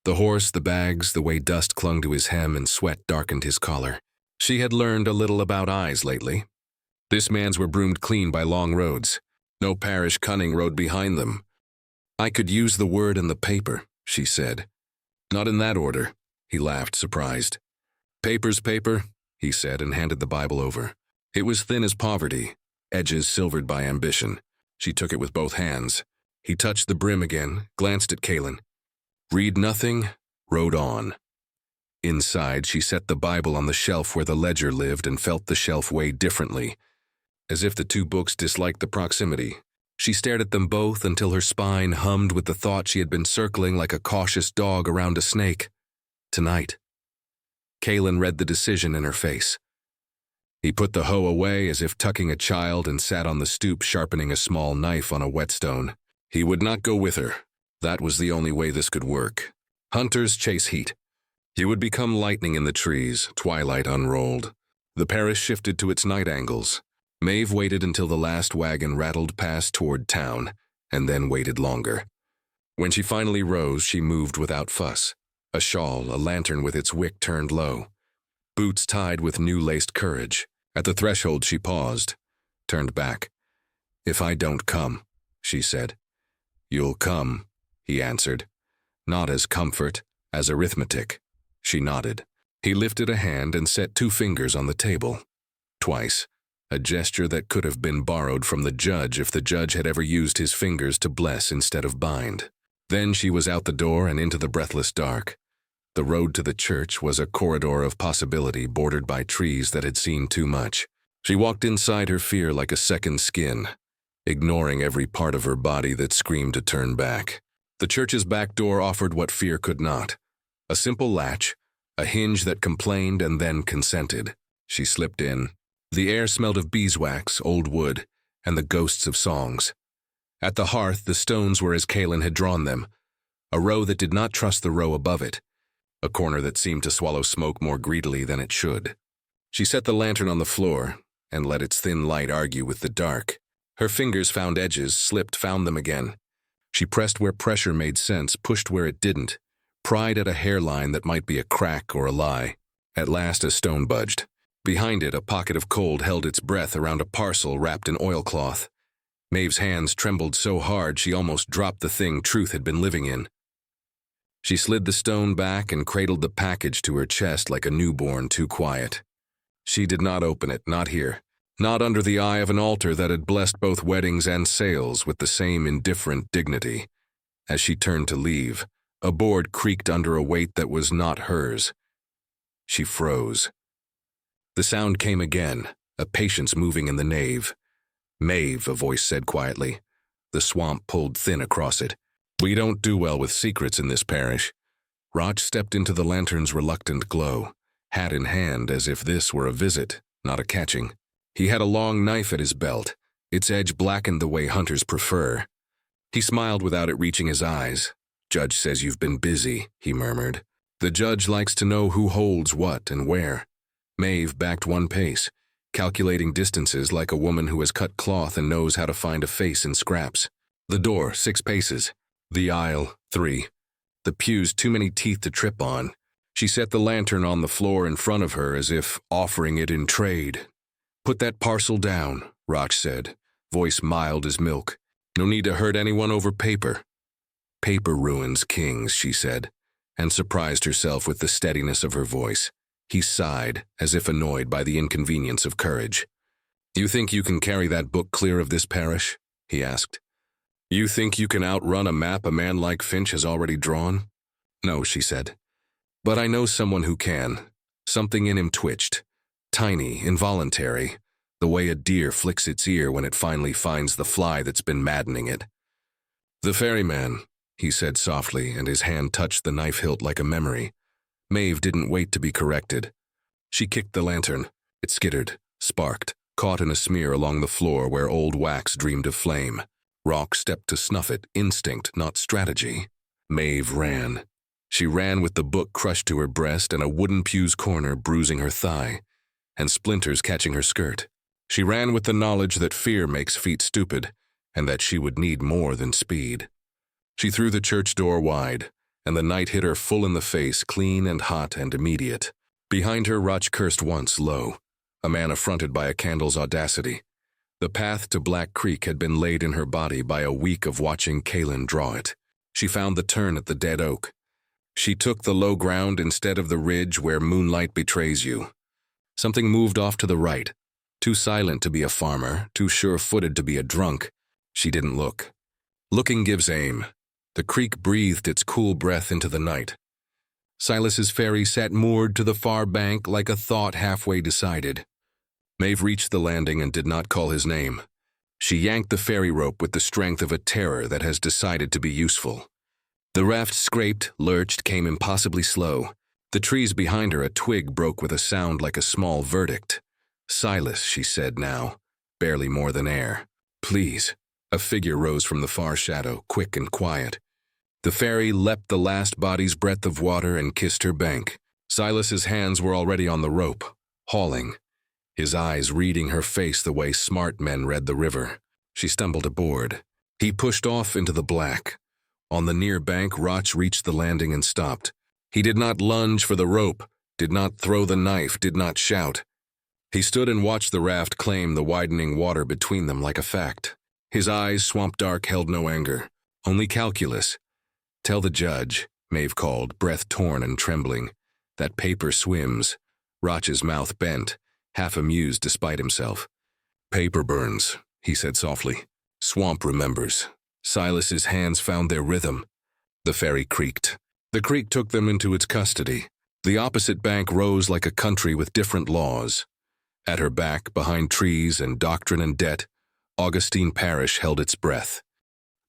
The horse, the bags, the way dust clung to his hem and sweat darkened his collar. She had learned a little about eyes lately. This man's were broomed clean by long roads. No parish cunning rode behind them. "I could use the word and the paper," she said. "Not in that order," he laughed, surprised. "Paper's paper," he said, and handed the Bible over. It was thin as poverty, edges silvered by ambition. She took it with both hands. He touched the brim again, glanced at Kaelin. Read nothing, wrote on. Inside, she set the Bible on the shelf where the ledger lived and felt the shelf weigh differently, as if the two books disliked the proximity. She stared at them both until her spine hummed with the thought she had been circling like a cautious dog around a snake. Tonight. Kaelin read the decision in her face. He put the hoe away as if tucking a child and sat on the stoop sharpening a small knife on a whetstone. He would not go with her. That was the only way this could work. Hunters chase heat. He would become lightning in the trees, twilight unrolled. The parish shifted to its night angles. Maeve waited until the last wagon rattled past toward town, and then waited longer. When she finally rose, she moved without fuss. A shawl, a lantern with its wick turned low. Boots tied with new-laced courage. At the threshold she paused, turned back. "If I don't come," she said. "You'll come," he answered. "Not as comfort, as arithmetic." She nodded. He lifted a hand and set 2 fingers on the table. Twice, a gesture that could have been borrowed from the judge if the judge had ever used his fingers to bless instead of bind. Then she was out the door and into the breathless dark. The road to the church was a corridor of possibility bordered by trees that had seen too much. She walked inside her fear like a second skin, ignoring every part of her body that screamed to turn back. The church's back door offered what fear could not. A simple latch, a hinge that complained and then consented. She slipped in. The air smelled of beeswax, old wood, and the ghosts of songs. At the hearth, the stones were as Kaelin had drawn them, a row that did not trust the row above it, a corner that seemed to swallow smoke more greedily than it should. She set the lantern on the floor and let its thin light argue with the dark. Her fingers found edges, slipped, found them again. She pressed where pressure made sense, pushed where it didn't, pried at a hairline that might be a crack or a lie. At last, a stone budged. Behind it, a pocket of cold held its breath around a parcel wrapped in oilcloth. Maeve's hands trembled so hard she almost dropped the thing Truth had been living in. She slid the stone back and cradled the package to her chest like a newborn too quiet. She did not open it, not here, not under the eye of an altar that had blessed both weddings and sales with the same indifferent dignity. As she turned to leave, a board creaked under a weight that was not hers. She froze. The sound came again, a patience moving in the nave. "Maeve," a voice said quietly. The swamp pulled thin across it. "We don't do well with secrets in this parish." Roch stepped into the lantern's reluctant glow, hat in hand as if this were a visit, not a catching. He had a long knife at his belt, its edge blackened the way hunters prefer. He smiled without it reaching his eyes. "Judge says you've been busy," he murmured. "The judge likes to know who holds what and where." Maeve backed 1 pace, calculating distances like a woman who has cut cloth and knows how to find a face in scraps. The door, 6 paces. The aisle, 3. The pews, too many teeth to trip on. She set the lantern on the floor in front of her as if offering it in trade. "Put that parcel down," Roch said, voice mild as milk. "No need to hurt anyone over paper." "Paper ruins kings," she said, and surprised herself with the steadiness of her voice. He sighed, as if annoyed by the inconvenience of courage. "You think you can carry that book clear of this parish?" he asked. "You think you can outrun a map a man like Finch has already drawn?" "No," she said. "But I know someone who can." Something in him twitched. Tiny, involuntary, the way a deer flicks its ear when it finally finds the fly that's been maddening it. "The ferryman," he said softly, and his hand touched the knife hilt like a memory. Maeve didn't wait to be corrected. She kicked the lantern. It skittered, sparked, caught in a smear along the floor where old wax dreamed of flame. Roch stepped to snuff it, instinct, not strategy. Maeve ran. She ran with the book crushed to her breast and a wooden pew's corner bruising her thigh, and splinters catching her skirt. She ran with the knowledge that fear makes feet stupid, and that she would need more than speed. She threw the church door wide, and the night hit her full in the face, clean and hot and immediate. Behind her, Roch cursed once, low, a man affronted by a candle's audacity. The path to Black Creek had been laid in her body by a week of watching Kaelin draw it. She found the turn at the dead oak. She took the low ground instead of the ridge where moonlight betrays you. Something moved off to the right, too silent to be a farmer, too sure-footed to be a drunk. She didn't look. Looking gives aim. The creek breathed its cool breath into the night. Silas's ferry sat moored to the far bank like a thought halfway decided. Maeve reached the landing and did not call his name. She yanked the ferry rope with the strength of a terror that has decided to be useful. The raft scraped, lurched, came impossibly slow. The trees behind her, a twig broke with a sound like a small verdict. "Silas," she said now, barely more than air. "Please." A figure rose from the far shadow, quick and quiet. The ferry leapt the last body's breadth of water and kissed her bank. Silas's hands were already on the rope, hauling, his eyes reading her face the way smart men read the river. She stumbled aboard. He pushed off into the black. On the near bank, Roch reached the landing and stopped. He did not lunge for the rope, did not throw the knife, did not shout. He stood and watched the raft claim the widening water between them like a fact. His eyes, swamp-dark, held no anger, only calculus. "Tell the judge," Maeve called, breath torn and trembling. "That paper swims." Roch's mouth bent, half amused despite himself. "Paper burns," he said softly. "Swamp remembers." Silas's hands found their rhythm. The ferry creaked. The creek took them into its custody. The opposite bank rose like a country with different laws. At her back, behind trees and doctrine and debt, Augustine Parish held its breath.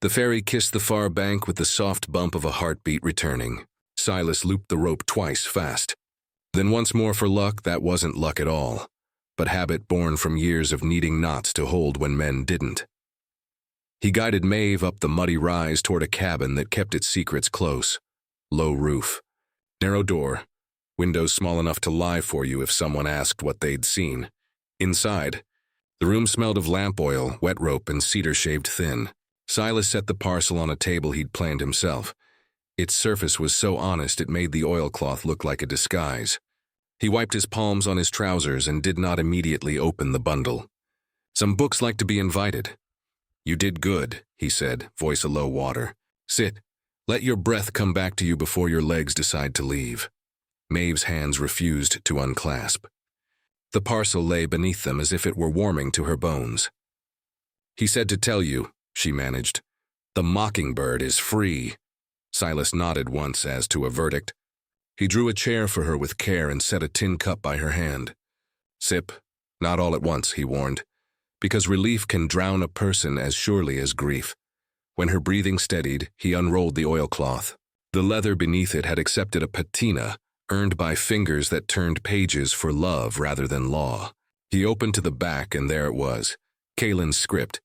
The ferry kissed the far bank with the soft bump of a heartbeat returning. Silas looped the rope twice fast. Then once more for luck that wasn't luck at all, but habit born from years of needing knots to hold when men didn't. He guided Maeve up the muddy rise toward a cabin that kept its secrets close. Low roof, narrow door, windows small enough to lie for you if someone asked what they'd seen. Inside, the room smelled of lamp oil, wet rope, and cedar shaved thin. Silas set the parcel on a table he'd planned himself. Its surface was so honest it made the oilcloth look like a disguise. He wiped his palms on his trousers and did not immediately open the bundle. "Some books like to be invited." "You did good," he said, voice a low water. "Sit. Let your breath come back to you before your legs decide to leave." Maeve's hands refused to unclasp. The parcel lay beneath them as if it were warming to her bones. "He said to tell you," she managed. "The mockingbird is free." Silas nodded once as to a verdict. He drew a chair for her with care and set a tin cup by her hand. "Sip, not all at once," he warned, because relief can drown a person as surely as grief. When her breathing steadied, he unrolled the oilcloth. The leather beneath it had accepted a patina, earned by fingers that turned pages for love rather than law. He opened to the back, and there it was, Kaelin's script.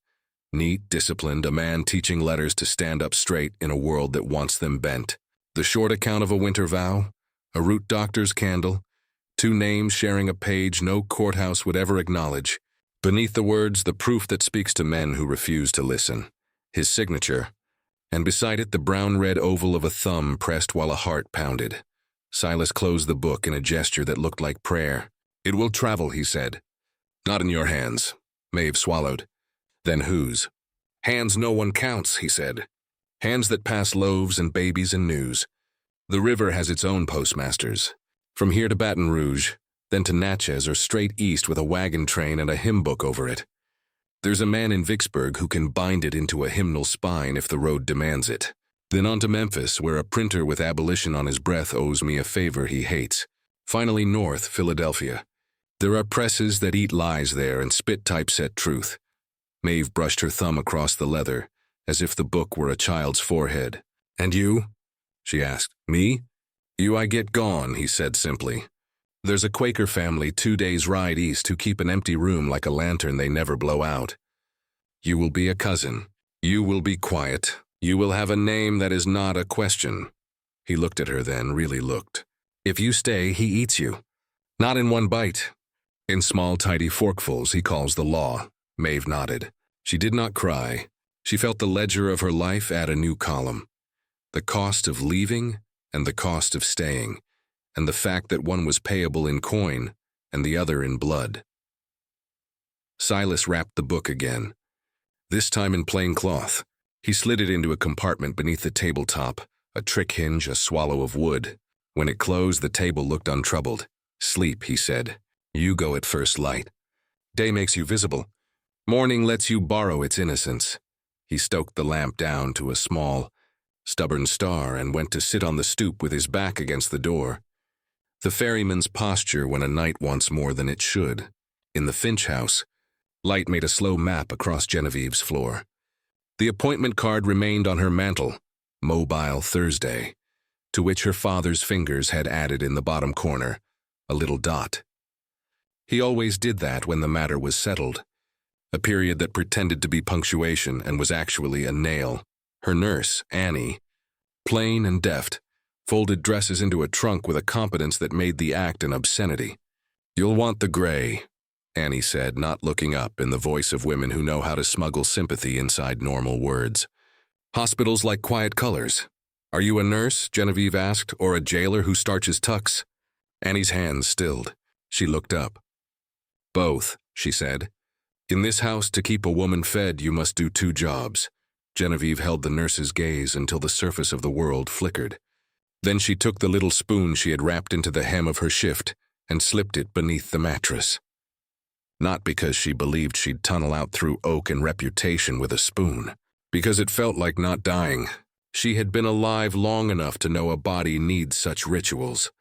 Neat, disciplined, a man teaching letters to stand up straight in a world that wants them bent. The short account of a winter vow, a root doctor's candle, 2 names sharing a page no courthouse would ever acknowledge. Beneath the words, the proof that speaks to men who refuse to listen. His signature, and beside it the brown-red oval of a thumb pressed while a heart pounded. Silas closed the book in a gesture that looked like prayer. "It will travel," he said. "Not in your hands." Maeve swallowed. "Then whose?" "Hands no one counts," he said. "Hands that pass loaves and babies and news. The river has its own postmasters. From here to Baton Rouge, then to Natchez or straight east with a wagon train and a hymn book over it. There's a man in Vicksburg who can bind it into a hymnal spine if the road demands it. Then on to Memphis, where a printer with abolition on his breath owes me a favor he hates. Finally north, Philadelphia. There are presses that eat lies there and spit typeset truth." Maeve brushed her thumb across the leather, as if the book were a child's forehead. "And you?" she asked. "Me? You I get gone," he said simply. "There's a Quaker family 2 days' ride east who keep an empty room like a lantern they never blow out. You will be a cousin. You will be quiet. You will have a name that is not a question." He looked at her then, really looked. "If you stay, he eats you. Not in one bite. In small, tidy forkfuls, he calls the law." Maeve nodded. She did not cry. She felt the ledger of her life add a new column. The cost of leaving and the cost of staying, and the fact that one was payable in coin and the other in blood. Silas wrapped the book again, this time in plain cloth. He slid it into a compartment beneath the tabletop, a trick hinge, a swallow of wood. When it closed, the table looked untroubled. "Sleep," he said. "You go at first light. Day makes you visible. Morning lets you borrow its innocence." He stoked the lamp down to a small, stubborn star and went to sit on the stoop with his back against the door. The ferryman's posture when a night wants more than it should. In the Finch house, light made a slow map across Genevieve's floor. The appointment card remained on her mantel, Mobile Thursday, to which her father's fingers had added in the bottom corner a little dot. He always did that when the matter was settled, a period that pretended to be punctuation and was actually a nail. Her nurse, Annie, plain and deft, folded dresses into a trunk with a competence that made the act an obscenity. "You'll want the gray," Annie said, not looking up, in the voice of women who know how to smuggle sympathy inside normal words. "Hospitals like quiet colors." "Are you a nurse?" Genevieve asked, "or a jailer who starches tucks?" Annie's hands stilled. She looked up. "Both," she said. "In this house, to keep a woman fed, you must do 2 jobs. Genevieve held the nurse's gaze until the surface of the world flickered. Then she took the little spoon she had wrapped into the hem of her shift and slipped it beneath the mattress. Not because she believed she'd tunnel out through oak and reputation with a spoon. Because it felt like not dying. She had been alive long enough to know a body needs such rituals.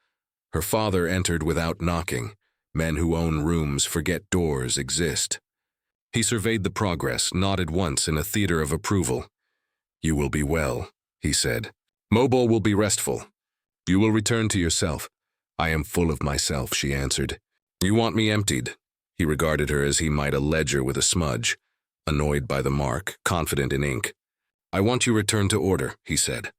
Her father entered without knocking. Men who own rooms forget doors exist. He surveyed the progress, nodded once in a theater of approval. "You will be well," he said. "Mobile will be restful. You will return to yourself." "I am full of myself," she answered. "You want me emptied?" He regarded her as he might a ledger with a smudge, annoyed by the mark, confident in ink. "I want you returned to order," he said.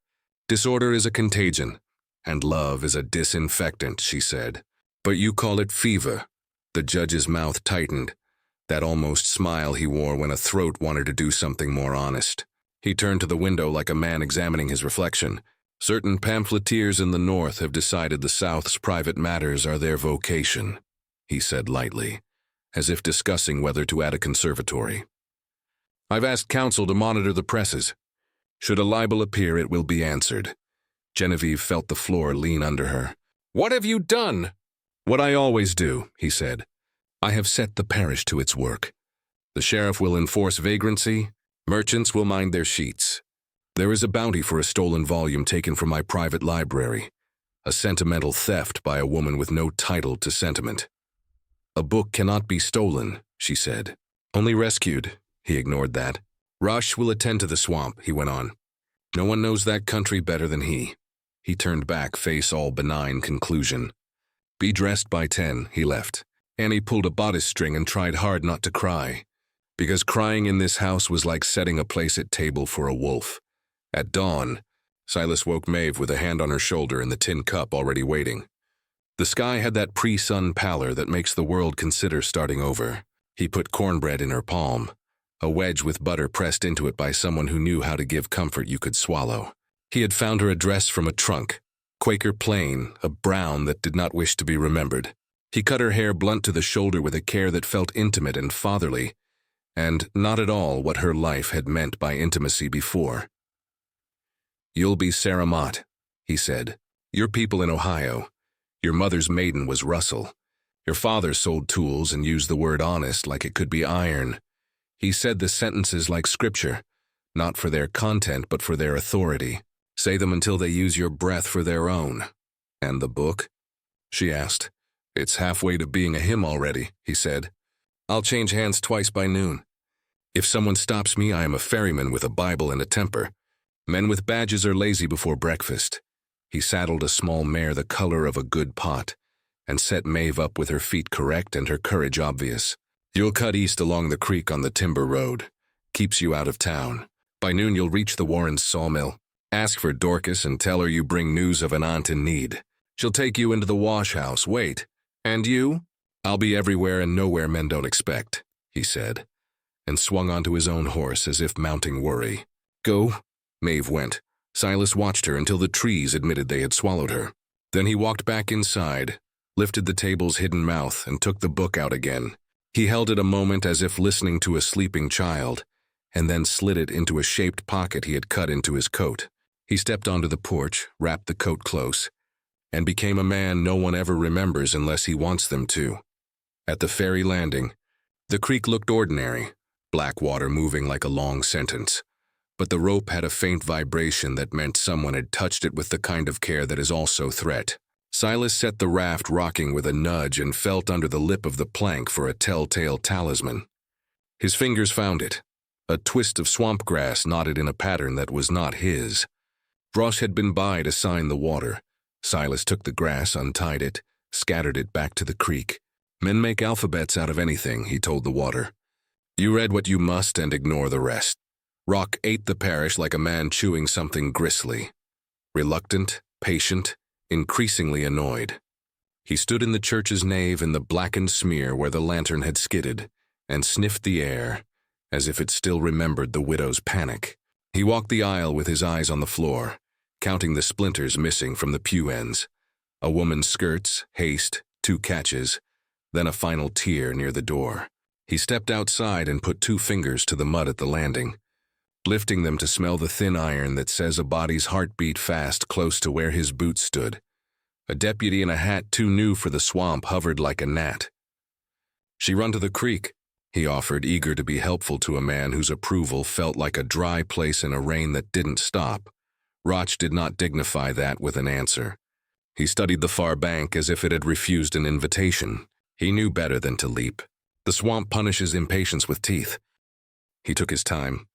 "Disorder is a contagion, and love is a disinfectant," she said. "But you call it fever." The judge's mouth tightened, that almost smile he wore when a throat wanted to do something more honest. He turned to the window like a man examining his reflection. "Certain pamphleteers in the North have decided the South's private matters are their vocation," he said lightly, as if discussing whether to add a conservatory. "I've asked counsel to monitor the presses. Should a libel appear, it will be answered." Genevieve felt the floor lean under her. "What have you done?" "What I always do," he said. "I have set the parish to its work. The sheriff will enforce vagrancy. Merchants will mind their sheets. There is a bounty for a stolen volume taken from my private library, a sentimental theft by a woman with no title to sentiment." "A book cannot be stolen," she said. "Only rescued." He ignored that. "Rush will attend to the swamp," he went on. "No one knows that country better than he." He turned back, face all benign conclusion. "Be dressed by 10, he left. Annie pulled a bodice string and tried hard not to cry, because crying in this house was like setting a place at table for a wolf. At dawn, Silas woke Maeve with a hand on her shoulder and the tin cup already waiting. The sky had that pre-sun pallor that makes the world consider starting over. He put cornbread in her palm, a wedge with butter pressed into it by someone who knew how to give comfort you could swallow. He had found her a dress from a trunk, Quaker plain, a brown that did not wish to be remembered. He cut her hair blunt to the shoulder with a care that felt intimate and fatherly, and not at all what her life had meant by intimacy before. "You'll be Sarah Mott," he said. "Your people in Ohio. Your mother's maiden was Russell. Your father sold tools and used the word honest like it could be iron. He said the sentences like scripture, not for their content but for their authority. Say them until they use your breath for their own." "And the book?" she asked. "It's halfway to being a hymn already," he said. "I'll change hands twice by noon. If someone stops me, I am a ferryman with a Bible and a temper. Men with badges are lazy before breakfast." He saddled a small mare the color of a good pot and set Maeve up with her feet correct and her courage obvious. "You'll cut east along the creek on the timber road. Keeps you out of town. By noon you'll reach the Warrens' sawmill. Ask for Dorcas and tell her you bring news of an aunt in need. She'll take you into the wash house. Wait. And you?" "I'll be everywhere and nowhere men don't expect," he said, and swung onto his own horse as if mounting worry. "Go." Maeve went, Silas watched her until the trees admitted they had swallowed her. Then he walked back inside, lifted the table's hidden mouth, and took the book out again. He held it a moment as if listening to a sleeping child, and then slid it into a shaped pocket he had cut into his coat. He stepped onto the porch, wrapped the coat close, and became a man no one ever remembers unless he wants them to. At the ferry landing, the creek looked ordinary, black water moving like a long sentence, but the rope had a faint vibration that meant someone had touched it with the kind of care that is also threat. Silas set the raft rocking with a nudge and felt under the lip of the plank for a telltale talisman. His fingers found it, a twist of swamp grass knotted in a pattern that was not his. Brosh had been by to sign the water. Silas took the grass, untied it, scattered it back to the creek. Men make alphabets out of anything, he told the water. You read what you must and ignore the rest. Rock ate the parish like a man chewing something gristly. Reluctant, patient, increasingly annoyed. He stood in the church's nave in the blackened smear where the lantern had skidded, and sniffed the air, as if it still remembered the widow's panic. He walked the aisle with his eyes on the floor, counting the splinters missing from the pew ends. A woman's skirts, haste, 2 catches, then a final tear near the door. He stepped outside and put 2 fingers to the mud at the landing, lifting them to smell the thin iron that says a body's heart beat fast close to where his boots stood. A deputy in a hat too new for the swamp hovered like a gnat. She run to the creek, he offered, eager to be helpful to a man whose approval felt like a dry place in a rain that didn't stop. Roch did not dignify that with an answer. He studied the far bank as if it had refused an invitation. He knew better than to leap. The swamp punishes impatience with teeth. He took his time.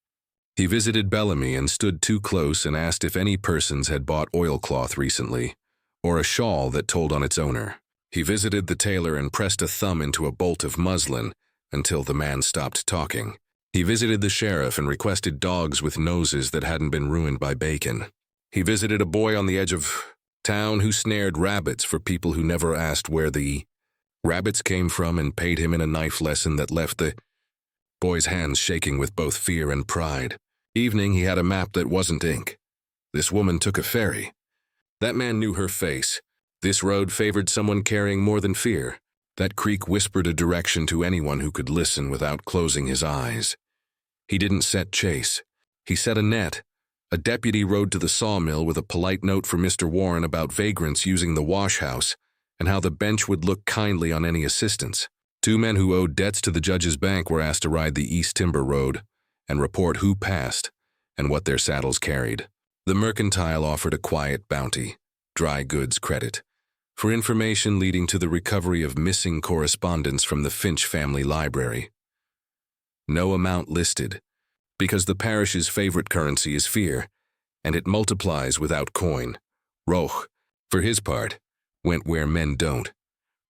He visited Bellamy and stood too close and asked if any persons had bought oilcloth recently, or a shawl that told on its owner. He visited the tailor and pressed a thumb into a bolt of muslin until the man stopped talking. He visited the sheriff and requested dogs with noses that hadn't been ruined by bacon. He visited a boy on the edge of town who snared rabbits for people who never asked where the rabbits came from and paid him in a knife lesson that left the boy's hands shaking with both fear and pride. Evening, he had a map that wasn't ink. This woman took a ferry. That man knew her face. This road favored someone carrying more than fear. That creek whispered a direction to anyone who could listen without closing his eyes. He didn't set chase. He set a net. A deputy rode to the sawmill with a polite note for Mr. Warren about vagrants using the wash house and how the bench would look kindly on any assistance. 2 men who owed debts to the judge's bank were asked to ride the East Timber Road and report who passed and what their saddles carried. The mercantile offered a quiet bounty, dry goods credit, for information leading to the recovery of missing correspondence from the Finch family library. No amount listed, because the parish's favorite currency is fear, and it multiplies without coin. Roch, for his part, went where men don't,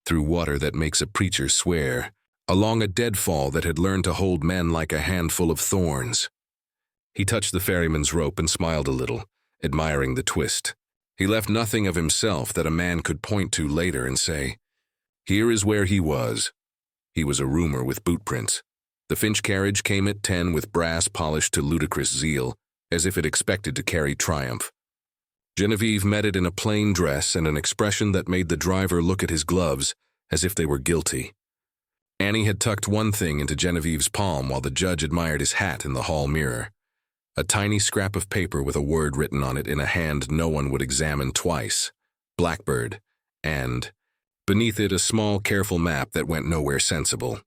through water that makes a preacher swear, along a deadfall that had learned to hold men like a handful of thorns. He touched the ferryman's rope and smiled a little, admiring the twist. He left nothing of himself that a man could point to later and say, "Here is where he was." He was a rumor with boot prints. The Finch carriage came at 10 with brass polished to ludicrous zeal, as if it expected to carry triumph. Genevieve met it in a plain dress and an expression that made the driver look at his gloves as if they were guilty. Annie had tucked one thing into Genevieve's palm while the judge admired his hat in the hall mirror. A tiny scrap of paper with a word written on it in a hand no one would examine twice. Blackbird. And, beneath it, a small, careful map that went nowhere sensible.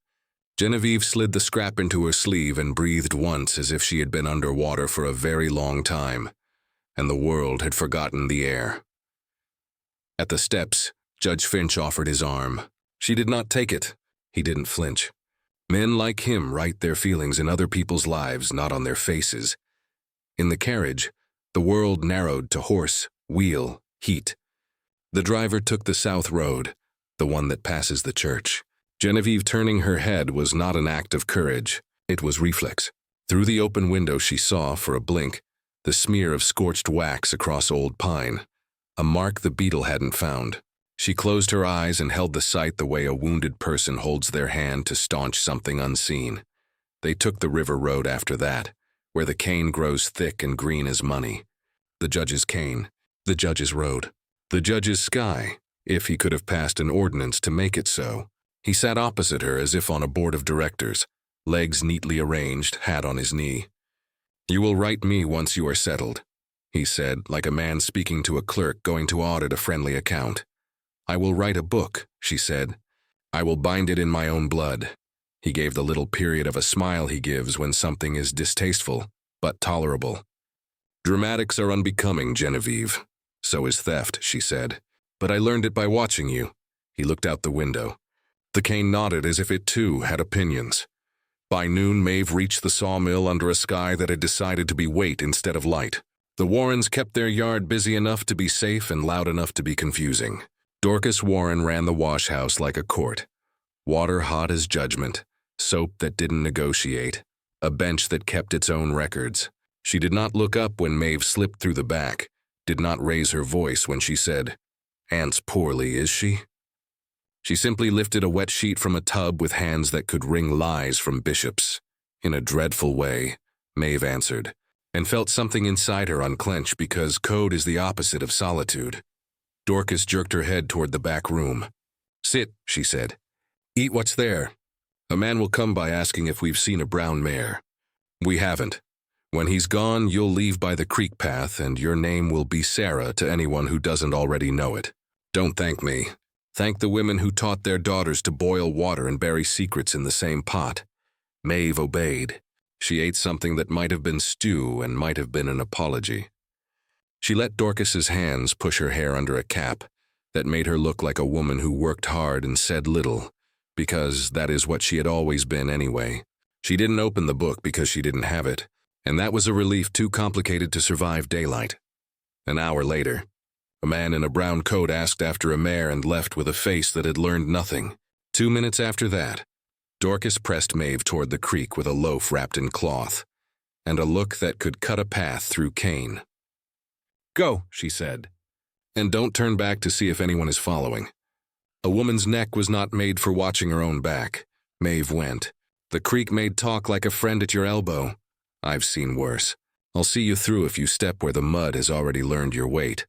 Genevieve slid the scrap into her sleeve and breathed once as if she had been underwater for a very long time, and the world had forgotten the air. At the steps, Judge Finch offered his arm. She did not take it. He didn't flinch. Men like him write their feelings in other people's lives, not on their faces. In the carriage, the world narrowed to horse, wheel, heat. The driver took the south road, the one that passes the church. Genevieve turning her head was not an act of courage. It was reflex. Through the open window she saw, for a blink, the smear of scorched wax across old pine, a mark the beetle hadn't found. She closed her eyes and held the sight the way a wounded person holds their hand to staunch something unseen. They took the river road after that, where the cane grows thick and green as money. the judge's cane, the judge's road, the judge's sky, if he could have passed an ordinance to make it so. He sat opposite her as if on a board of directors, legs neatly arranged, hat on his knee. "You will write me once you are settled," he said, like a man speaking to a clerk going to audit a friendly account. "I will write a book," she said. "I will bind it in my own blood." He gave the little period of a smile he gives when something is distasteful, but tolerable. "Dramatics are unbecoming, Genevieve. So is theft," she said. "But I learned it by watching you." He looked out the window. The cane nodded as if it too had opinions. By noon, Maeve reached the sawmill under a sky that had decided to be weight instead of light. The Warrens kept their yard busy enough to be safe and loud enough to be confusing. Dorcas Warren ran the wash house like a court. Water hot as judgment, soap that didn't negotiate, a bench that kept its own records. She did not look up when Maeve slipped through the back, did not raise her voice when she said, "Aunt's poorly, is she?" She simply lifted a wet sheet from a tub with hands that could wring lies from bishops. In a dreadful way, Maeve answered, and felt something inside her unclench because code is the opposite of solitude. Dorcas jerked her head toward the back room. "Sit," she said. "Eat what's there. A man will come by asking if we've seen a brown mare. We haven't. When he's gone, you'll leave by the creek path, and your name will be Sarah to anyone who doesn't already know it. Don't thank me. Thank the women who taught their daughters to boil water and bury secrets in the same pot." Maeve obeyed. She ate something that might have been stew and might have been an apology. She let Dorcas's hands push her hair under a cap that made her look like a woman who worked hard and said little, because that is what she had always been anyway. She didn't open the book because she didn't have it, and that was a relief too complicated to survive daylight. An hour later, a man in a brown coat asked after a mare and left with a face that had learned nothing. 2 minutes after that, Dorcas pressed Maeve toward the creek with a loaf wrapped in cloth, and a look that could cut a path through cane. "Go," she said, "and don't turn back to see if anyone is following." A woman's neck was not made for watching her own back. Maeve went. "The creek made talk like a friend at your elbow. I've seen worse. I'll see you through if you step where the mud has already learned your weight."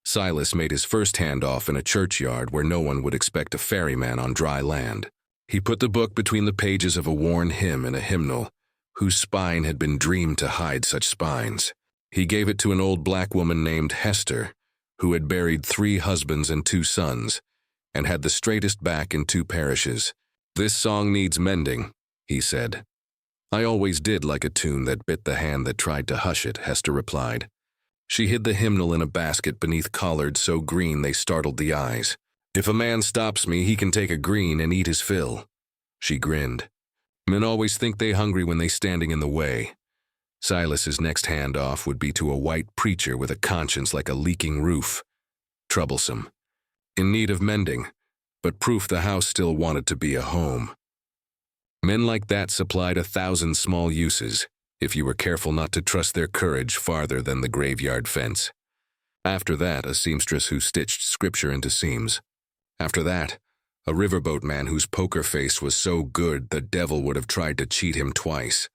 Silas made his first handoff in a churchyard where no one would expect a ferryman on dry land. He put the book between the pages of a worn hymn and a hymnal, whose spine had been dreamed to hide such spines. He gave it to an old black woman named Hester, who had buried 3 husbands and 2 sons, and had the straightest back in 2 parishes. "This song needs mending," he said. "I always did like a tune that bit the hand that tried to hush it," Hester replied. She hid the hymnal in a basket beneath collards so green they startled the eyes. "If a man stops me, he can take a green and eat his fill." She grinned. "Men always think they hungry when they standing in the way." Silas's next handoff would be to a white preacher with a conscience like a leaking roof. Troublesome. In need of mending, but proof the house still wanted to be a home. Men like that supplied 1,000 small uses, if you were careful not to trust their courage farther than the graveyard fence. After that, a seamstress who stitched scripture into seams. After that, a riverboat man whose poker face was so good the devil would have tried to cheat him twice.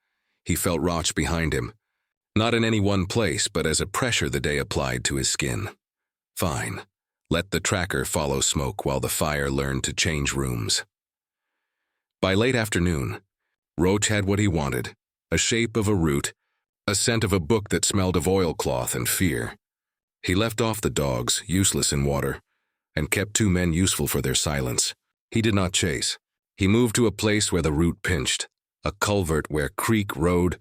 He felt rotch behind him, not in any one place, but as a pressure the day applied to his skin. Fine. Let the tracker follow smoke while the fire learned to change rooms. By late afternoon, Roach had what he wanted, a shape of a root, a scent of a book that smelled of oilcloth and fear. He left off the dogs, useless in water, and kept 2 men useful for their silence. He did not chase. He moved to a place where the root pinched, a culvert where creek, road,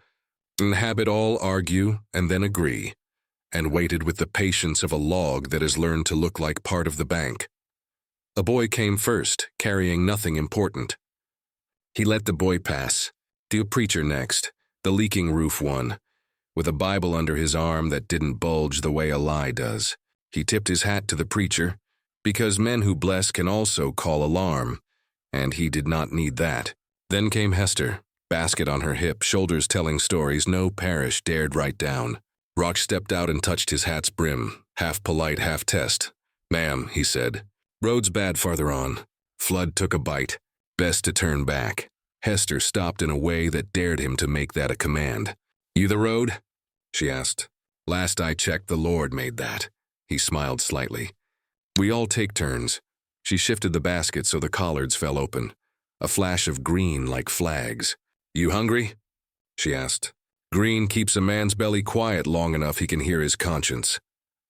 and habit all argue and then agree, and waited with the patience of a log that has learned to look like part of the bank. A boy came first, carrying nothing important. He let the boy pass, the preacher next, the leaking roof one, with a Bible under his arm that didn't bulge the way a lie does. He tipped his hat to the preacher, because men who bless can also call alarm, and he did not need that. Then came Hester, basket on her hip, shoulders telling stories no parish dared write down. Roch stepped out and touched his hat's brim, half polite, half test. "Ma'am," he said, "road's bad farther on. Flood took a bite. Best to turn back." Hester stopped in a way that dared him to make that a command. "You the road?" she asked. Last I checked, the Lord made that. He smiled slightly. We all take turns. She shifted the basket so the collards fell open. A flash of green like flags. You hungry? She asked. Green keeps a man's belly quiet long enough he can hear his conscience.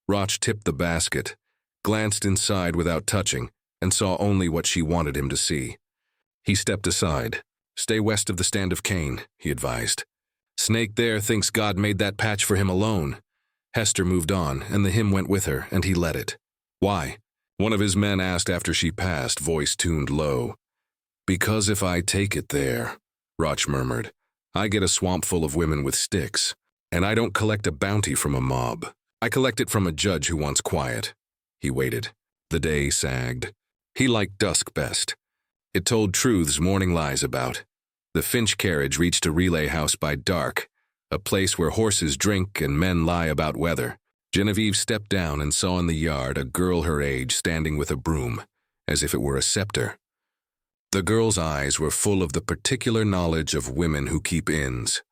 Roch tipped the basket, glanced inside without touching, and saw only what she wanted him to see. He stepped aside. Stay west of the stand of Cain, he advised. Snake there thinks God made that patch for him alone. Hester moved on, and the hymn went with her, and he led it. Why? One of his men asked after she passed, voice tuned low. Because if I take it there, Roch murmured, I get a swamp full of women with sticks, and I don't collect a bounty from a mob. I collect it from a judge who wants quiet. He waited. The day sagged. He liked dusk best. It told truths morning lies about. The Finch carriage reached a relay house by dark, a place where horses drink and men lie about weather. Genevieve stepped down and saw in the yard a girl her age standing with a broom, as if it were a scepter. The girl's eyes were full of the particular knowledge of women who keep inns,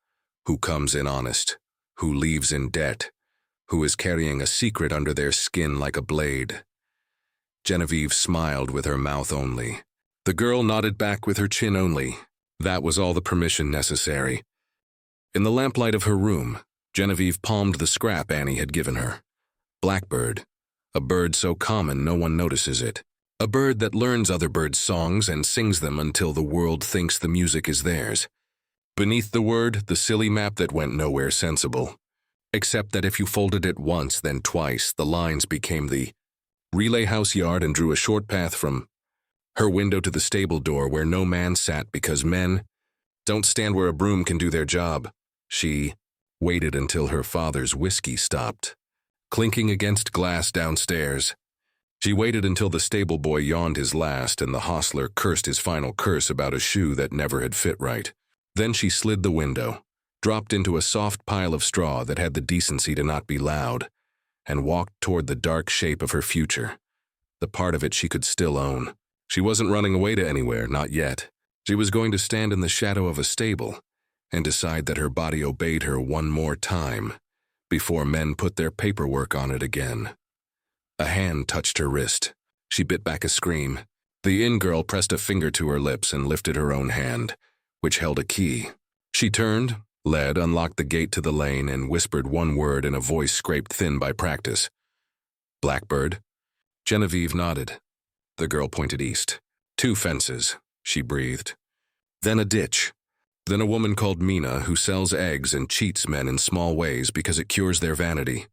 who comes in honest, who leaves in debt, who is carrying a secret under their skin like a blade. Genevieve smiled with her mouth only. The girl nodded back with her chin only. That was all the permission necessary. In the lamplight of her room, Genevieve palmed the scrap Annie had given her. Blackbird, a bird so common no one notices it. A bird that learns other birds' songs and sings them until the world thinks the music is theirs. Beneath the word, the silly map that went nowhere sensible. Except that if you folded it once, then twice, the lines became the relay house yard and drew a short path from her window to the stable door where no man sat because men don't stand where a broom can do their job. She waited until her father's whiskey stopped, clinking against glass downstairs. She waited until the stable boy yawned his last and the hostler cursed his final curse about a shoe that never had fit right. Then she slid the window, dropped into a soft pile of straw that had the decency to not be loud, and walked toward the dark shape of her future, the part of it she could still own. She wasn't running away to anywhere, not yet. She was going to stand in the shadow of a stable and decide that her body obeyed her one more time before men put their paperwork on it again. A hand touched her wrist. She bit back a scream. The inn girl pressed a finger to her lips and lifted her own hand, which held a key. She turned, led, unlocked the gate to the lane, and whispered one word in a voice scraped thin by practice. Blackbird. Genevieve nodded. The girl pointed east. 2 fences, she breathed. Then a ditch. Then a woman called Mina who sells eggs and cheats men in small ways because it cures their vanity.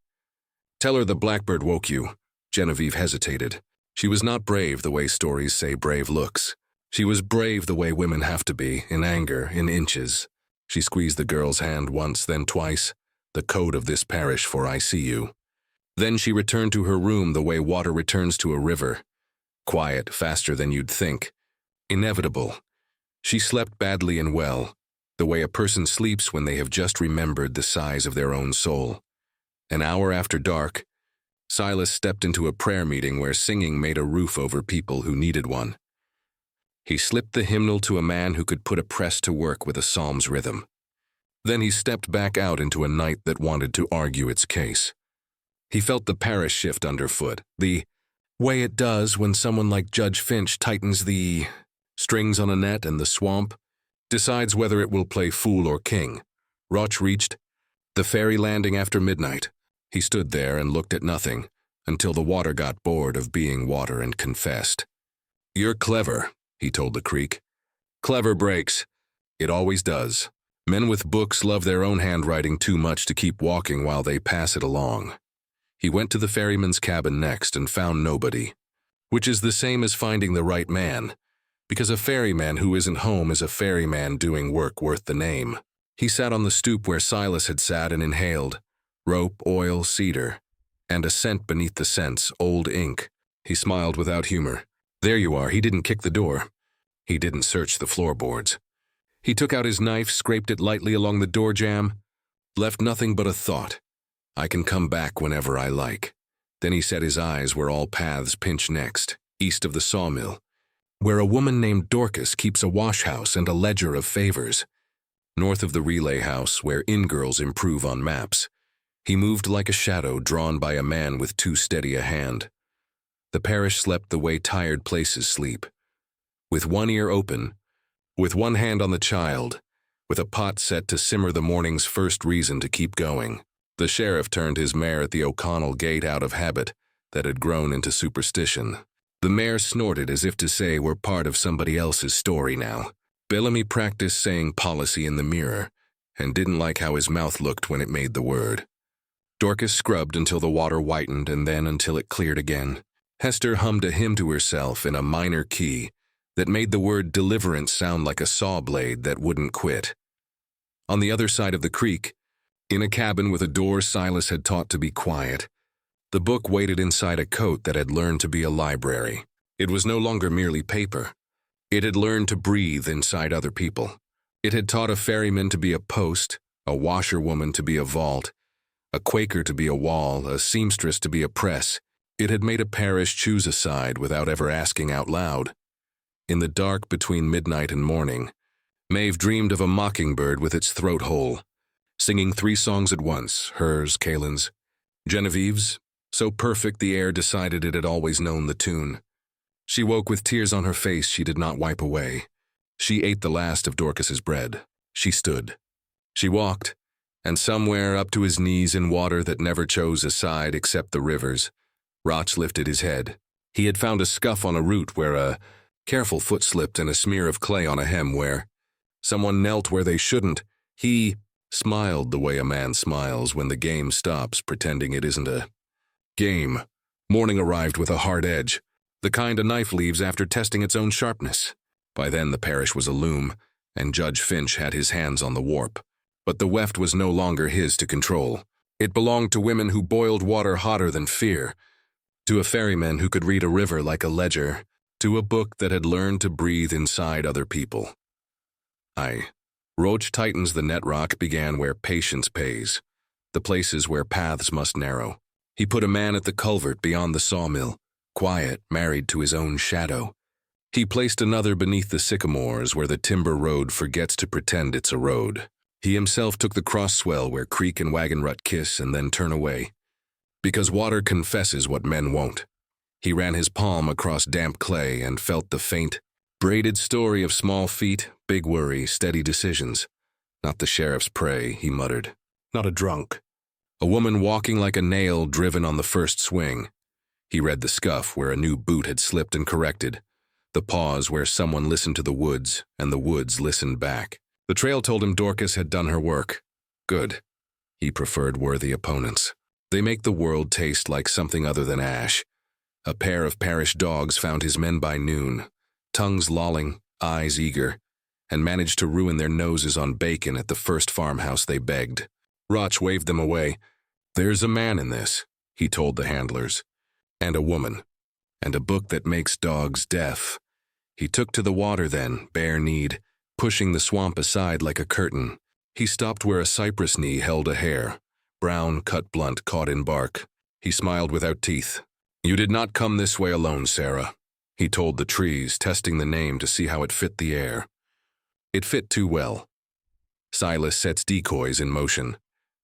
Tell her the blackbird woke you. Genevieve hesitated. She was not brave the way stories say brave looks. She was brave the way women have to be, in anger, in inches. She squeezed the girl's hand once, then twice. The code of this parish for I see you. Then she returned to her room the way water returns to a river. Quiet, faster than you'd think. Inevitable. She slept badly and well, the way a person sleeps when they have just remembered the size of their own soul. An hour after dark, Silas stepped into a prayer meeting where singing made a roof over people who needed one. He slipped the hymnal to a man who could put a press to work with a psalm's rhythm. Then he stepped back out into a night that wanted to argue its case. He felt the parish shift underfoot, the way it does when someone like Judge Finch tightens the strings on a net and the swamp decides whether it will play fool or king. Roch reached the ferry landing after midnight. He stood there and looked at nothing until the water got bored of being water and confessed. You're clever, he told the creek. Clever breaks. It always does. Men with books love their own handwriting too much to keep walking while they pass it along. He went to the ferryman's cabin next and found nobody, which is the same as finding the right man, because a ferryman who isn't home is a ferryman doing work worth the name. He sat on the stoop where Silas had sat and inhaled. Rope, oil, cedar, and a scent beneath the scents, old ink. He smiled without humor. There you are, he didn't kick the door. He didn't search the floorboards. He took out his knife, scraped it lightly along the door jamb, left nothing but a thought. I can come back whenever I like. Then he set his eyes where all paths pinch next, east of the sawmill, where a woman named Dorcas keeps a wash-house and a ledger of favors, north of the relay house where inn girls improve on maps. He moved like a shadow drawn by a man with too steady a hand. The parish slept the way tired places sleep, with one ear open, with one hand on the child, with a pot set to simmer the morning's first reason to keep going. The sheriff turned his mare at the O'Connell gate out of habit that had grown into superstition. The mare snorted as if to say we're part of somebody else's story now. Bellamy practiced saying policy in the mirror and didn't like how his mouth looked when it made the word. Dorcas scrubbed until the water whitened and then until it cleared again. Hester hummed a hymn to herself in a minor key that made the word deliverance sound like a saw blade that wouldn't quit. On the other side of the creek, in a cabin with a door Silas had taught to be quiet, the book waited inside a coat that had learned to be a library. It was no longer merely paper. It had learned to breathe inside other people. It had taught a ferryman to be a post, a washerwoman to be a vault, a Quaker to be a wall, a seamstress to be a press. It had made a parish choose a side without ever asking out loud. In the dark between midnight and morning, Maeve dreamed of a mockingbird with its throat whole, singing 3 songs at once, hers, Kaelin's, Genevieve's, so perfect the air decided it had always known the tune. She woke with tears on her face she did not wipe away. She ate the last of Dorcas's bread. She stood. She walked, and somewhere up to his knees in water that never chose a side except the river's, Roch lifted his head. He had found a scuff on a root where a careful foot slipped and a smear of clay on a hem where someone knelt where they shouldn't. He smiled the way a man smiles when the game stops, pretending it isn't a game. Morning arrived with a hard edge, the kind a knife leaves after testing its own sharpness. By then the parish was aloom, and Judge Finch had his hands on the warp. But the weft was no longer his to control. It belonged to women who boiled water hotter than fear, to a ferryman who could read a river like a ledger, to a book that had learned to breathe inside other people. Roach tightens the net rock began where patience pays, the places where paths must narrow. He put a man at the culvert beyond the sawmill, quiet, married to his own shadow. He placed another beneath the sycamores where the timber road forgets to pretend it's a road. He himself took the cross swell where creek and wagon rut kiss and then turn away, because water confesses what men won't. He ran his palm across damp clay and felt the faint, braided story of small feet, big worry, steady decisions. Not the sheriff's prey, he muttered. Not a drunk. A woman walking like a nail driven on the first swing. He read the scuff where a new boot had slipped and corrected, the pause where someone listened to the woods and the woods listened back. The trail told him Dorcas had done her work. Good. He preferred worthy opponents. They make the world taste like something other than ash. A pair of parish dogs found his men by noon, tongues lolling, eyes eager, and managed to ruin their noses on bacon at the first farmhouse they begged. Roch waved them away. There's a man in this, he told the handlers, and a woman, and a book that makes dogs deaf. He took to the water then, bare-kneed, pushing the swamp aside like a curtain. He stopped where a cypress knee held a hair, brown, cut blunt, caught in bark. He smiled without teeth. You did not come this way alone, Sarah, he told the trees, testing the name to see how it fit the air. It fit too well. Silas sets decoys in motion.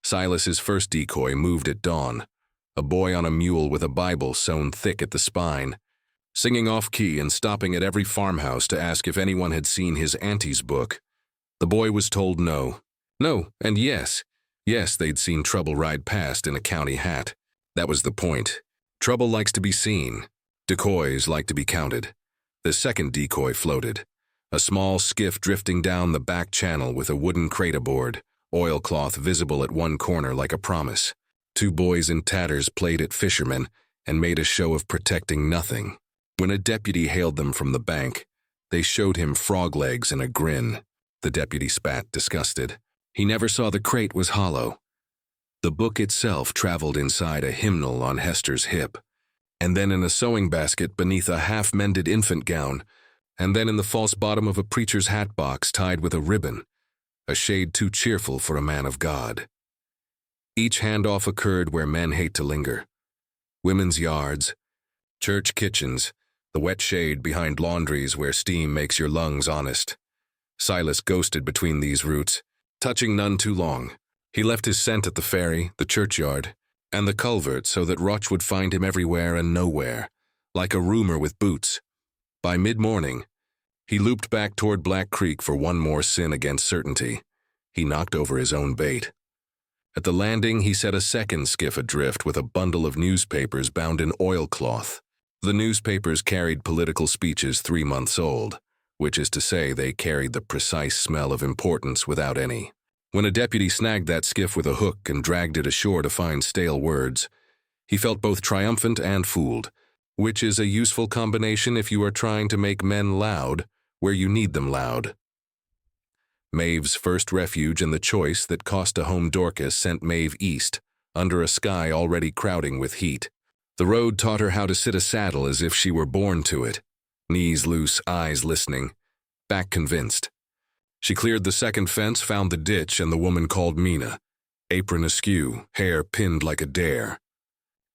Silas's first decoy moved at dawn, a boy on a mule with a Bible sewn thick at the spine, singing off-key and stopping at every farmhouse to ask if anyone had seen his auntie's book. The boy was told no. No, and yes. Yes, they'd seen Trouble ride past in a county hat. That was the point. Trouble likes to be seen. Decoys like to be counted. The second decoy floated. A small skiff drifting down the back channel with a wooden crate aboard, oilcloth visible at one corner like a promise. 2 boys in tatters played at fishermen and made a show of protecting nothing. When a deputy hailed them from the bank, they showed him frog legs and a grin. The deputy spat, disgusted. He never saw the crate was hollow. The book itself traveled inside a hymnal on Hester's hip, and then in a sewing basket beneath a half-mended infant gown, and then in the false bottom of a preacher's hat box tied with a ribbon, a shade too cheerful for a man of God. Each handoff occurred where men hate to linger. Women's yards, church kitchens, the wet shade behind laundries where steam makes your lungs honest. Silas ghosted between these routes, touching none too long. He left his scent at the ferry, the churchyard, and the culvert so that Roch would find him everywhere and nowhere, like a roomer with boots. By mid-morning, he looped back toward Black Creek for one more sin against certainty. He knocked over his own bait. At the landing, he set a second skiff adrift with a bundle of newspapers bound in oilcloth. The newspapers carried political speeches 3 months old, which is to say they carried the precise smell of importance without any. When a deputy snagged that skiff with a hook and dragged it ashore to find stale words, he felt both triumphant and fooled, which is a useful combination if you are trying to make men loud where you need them loud. Maeve's first refuge and the choice that cost a home Dorcas sent Maeve east, under a sky already crowding with heat. The road taught her how to sit a saddle as if she were born to it, knees loose, eyes listening, back convinced. She cleared the second fence, found the ditch, and the woman called Mina, apron askew, hair pinned like a dare.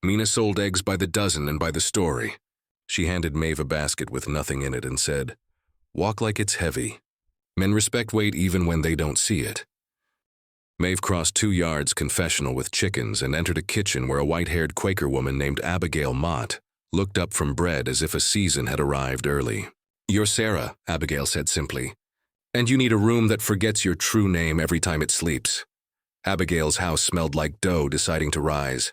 Mina sold eggs by the dozen and by the story. She handed Maeve a basket with nothing in it and said, "Walk like it's heavy. Men respect weight even when they don't see it." Maeve crossed 2 yards confessional with chickens and entered a kitchen where a white-haired Quaker woman named Abigail Mott looked up from bread as if a season had arrived early. "You're Sarah," Abigail said simply, "and you need a room that forgets your true name every time it sleeps." Abigail's house smelled like dough deciding to rise.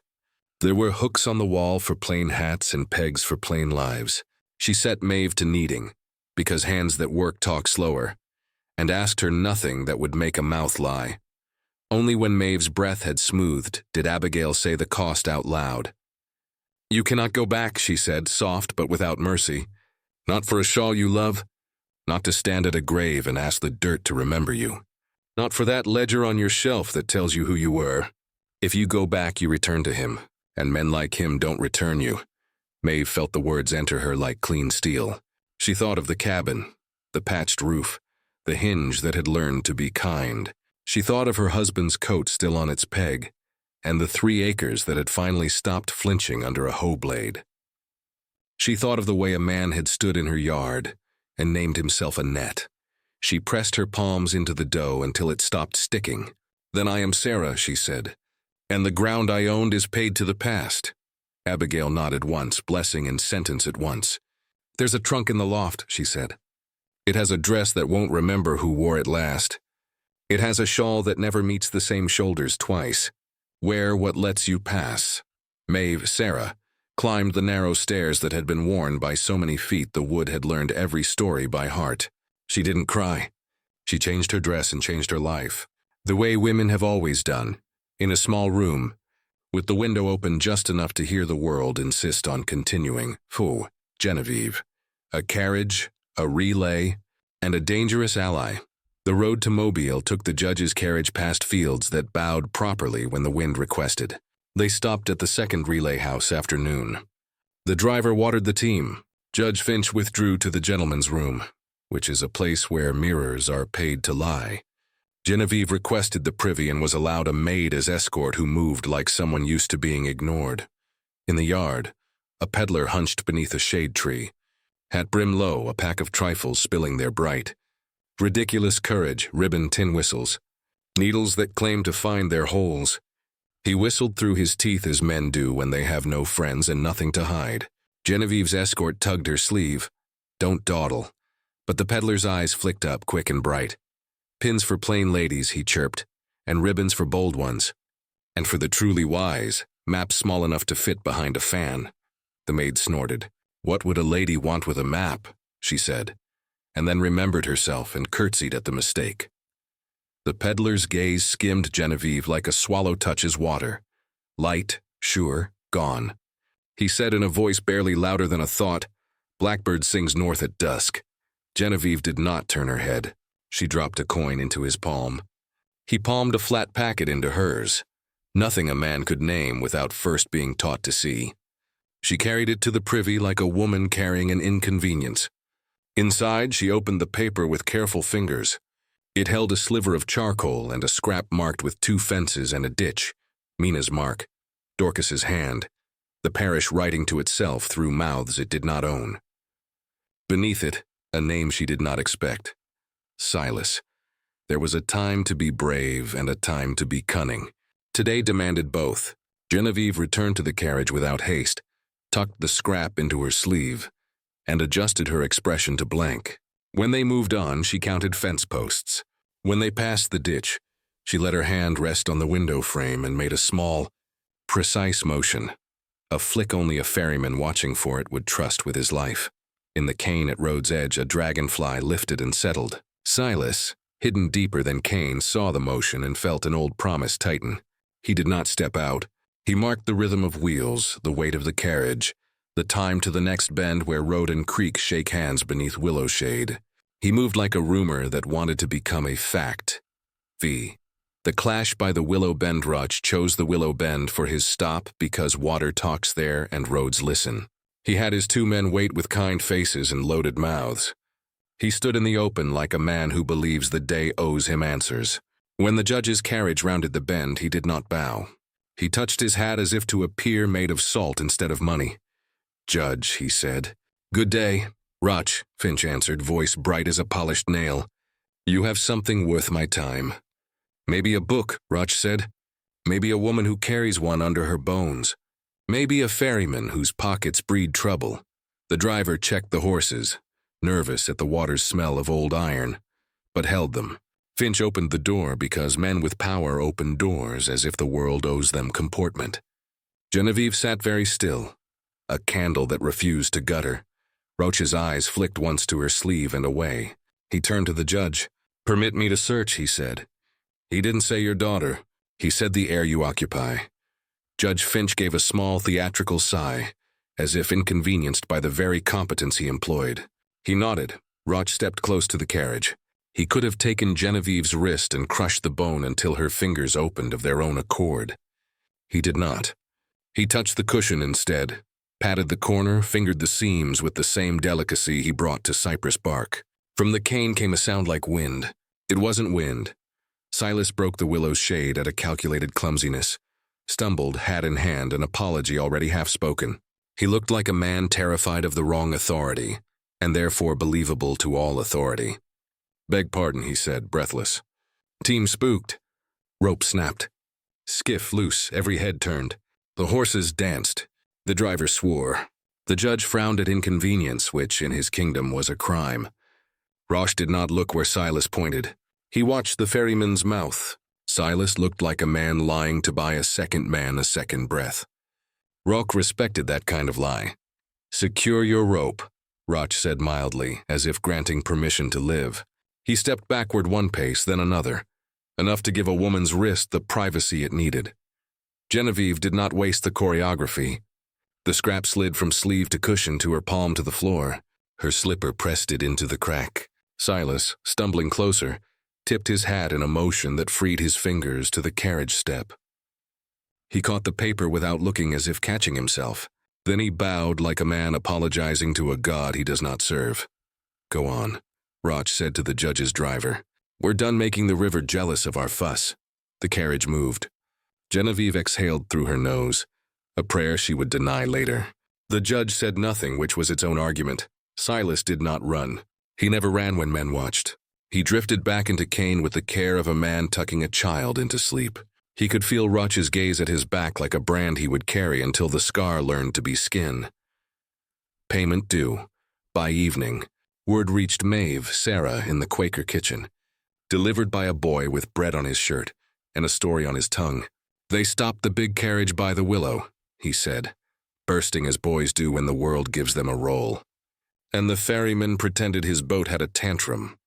There were hooks on the wall for plain hats and pegs for plain lives. She set Maeve to kneading, because hands that work talk slower, and asked her nothing that would make a mouth lie. Only when Maeve's breath had smoothed did Abigail say the cost out loud. "You cannot go back," she said, soft but without mercy. "Not for a shawl you love, not to stand at a grave and ask the dirt to remember you, not for that ledger on your shelf that tells you who you were. If you go back, you return to him, and men like him don't return you." Maeve felt the words enter her like clean steel. She thought of the cabin, the patched roof, the hinge that had learned to be kind. She thought of her husband's coat still on its peg, and the 3 acres that had finally stopped flinching under a hoe blade. She thought of the way a man had stood in her yard and named himself Annette. She pressed her palms into the dough until it stopped sticking. "Then I am Sarah," she said, "and the ground I owned is paid to the past." Abigail nodded once, blessing and sentence at once. "There's a trunk in the loft," she said. "It has a dress that won't remember who wore it last. It has a shawl that never meets the same shoulders twice. Wear what lets you pass." Maeve, Sarah, climbed the narrow stairs that had been worn by so many feet the wood had learned every story by heart. She didn't cry. She changed her dress and changed her life, the way women have always done, in a small room, with the window open just enough to hear the world insist on continuing. Phew, Genevieve. A carriage, a relay, and a dangerous ally. The road to Mobile took the judge's carriage past fields that bowed properly when the wind requested. They stopped at the second relay house after noon. The driver watered the team. Judge Finch withdrew to the gentleman's room, which is a place where mirrors are paid to lie. Genevieve requested the privy and was allowed a maid as escort who moved like someone used to being ignored. In the yard, a peddler hunched beneath a shade tree, hat brim low, a pack of trifles spilling their bright. Ridiculous courage, ribbon tin whistles, needles that claim to find their holes. He whistled through his teeth as men do when they have no friends and nothing to hide. Genevieve's escort tugged her sleeve. "Don't dawdle." But the peddler's eyes flicked up quick and bright. "Pins for plain ladies," he chirped, "and ribbons for bold ones. And for the truly wise, maps small enough to fit behind a fan." The maid snorted. "What would a lady want with a map?" she said, and then remembered herself and curtsied at the mistake. The peddler's gaze skimmed Genevieve like a swallow touches water. Light, sure, gone. He said in a voice barely louder than a thought, "Blackbird sings north at dusk." Genevieve did not turn her head. She dropped a coin into his palm. He palmed a flat packet into hers. Nothing a man could name without first being taught to see. She carried it to the privy like a woman carrying an inconvenience. Inside, she opened the paper with careful fingers. It held a sliver of charcoal and a scrap marked with 2 fences and a ditch. Mina's mark, Dorcas's hand, the parish writing to itself through mouths it did not own. Beneath it, a name she did not expect. Silas. There was a time to be brave and a time to be cunning. Today demanded both. Genevieve returned to the carriage without haste, tucked the scrap into her sleeve, and adjusted her expression to blank. When they moved on, she counted fence posts. When they passed the ditch, she let her hand rest on the window frame and made a small, precise motion, a flick only a ferryman watching for it would trust with his life. In the cane at road's edge, a dragonfly lifted and settled. Silas, hidden deeper than Cain, saw the motion and felt an old promise tighten. He did not step out. He marked the rhythm of wheels, the weight of the carriage, the time to the next bend where road and creek shake hands beneath willow shade. He moved like a rumor that wanted to become a fact. The clash by the Willow Bend Rutch chose the Willow Bend for his stop because water talks there and roads listen. He had his 2 men wait with kind faces and loaded mouths. He stood in the open like a man who believes the day owes him answers. When the judge's carriage rounded the bend, he did not bow. He touched his hat as if to a peer made of salt instead of money. "Judge," he said. "Good day." "Rutch," Finch answered, voice bright as a polished nail. "You have something worth my time." "Maybe a book," Rutch said. "Maybe a woman who carries one under her bones. Maybe a ferryman whose pockets breed trouble." The driver checked the horses, nervous at the water's smell of old iron, but held them. Finch opened the door because men with power open doors as if the world owes them comportment. Genevieve sat very still, a candle that refused to gutter. Roach's eyes flicked once to her sleeve and away. He turned to the judge. "Permit me to search," he said. "He didn't say your daughter. He said the air you occupy." Judge Finch gave a small theatrical sigh, as if inconvenienced by the very competence he employed. He nodded. Roach stepped close to the carriage. He could have taken Genevieve's wrist and crushed the bone until her fingers opened of their own accord. He did not. He touched the cushion instead, patted the corner, fingered the seams with the same delicacy he brought to cypress bark. From the cane came a sound like wind. It wasn't wind. Silas broke the willow's shade at a calculated clumsiness, stumbled, hat in hand, an apology already half-spoken. He looked like a man terrified of the wrong authority, and therefore believable to all authority. "Beg pardon," he said, breathless. "Team spooked." Rope snapped. Skiff loose, every head turned. The horses danced. The driver swore. The judge frowned at inconvenience, which, in his kingdom, was a crime. Roche did not look where Silas pointed. He watched the ferryman's mouth. Silas looked like a man lying to buy a second man a second breath. Roch respected that kind of lie. "Secure your rope," Roch said mildly, as if granting permission to live. He stepped backward 1 pace, then another, enough to give a woman's wrist the privacy it needed. Genevieve did not waste the choreography. The scrap slid from sleeve to cushion to her palm to the floor. Her slipper pressed it into the crack. Silas, stumbling closer, tipped his hat in a motion that freed his fingers to the carriage step. He caught the paper without looking, as if catching himself. Then he bowed like a man apologizing to a god he does not serve. "Go on," Roch said to the judge's driver. "We're done making the river jealous of our fuss." The carriage moved. Genevieve exhaled through her nose, a prayer she would deny later. The judge said nothing, which was its own argument. Silas did not run. He never ran when men watched. He drifted back into Cain with the care of a man tucking a child into sleep. He could feel Roch's gaze at his back like a brand he would carry until the scar learned to be skin. Payment due. By evening, word reached Maeve, Sarah, in the Quaker kitchen. Delivered by a boy with bread on his shirt and a story on his tongue. "They stopped the big carriage by the willow," he said, bursting as boys do when the world gives them a roll. And the ferryman pretended his boat had a tantrum.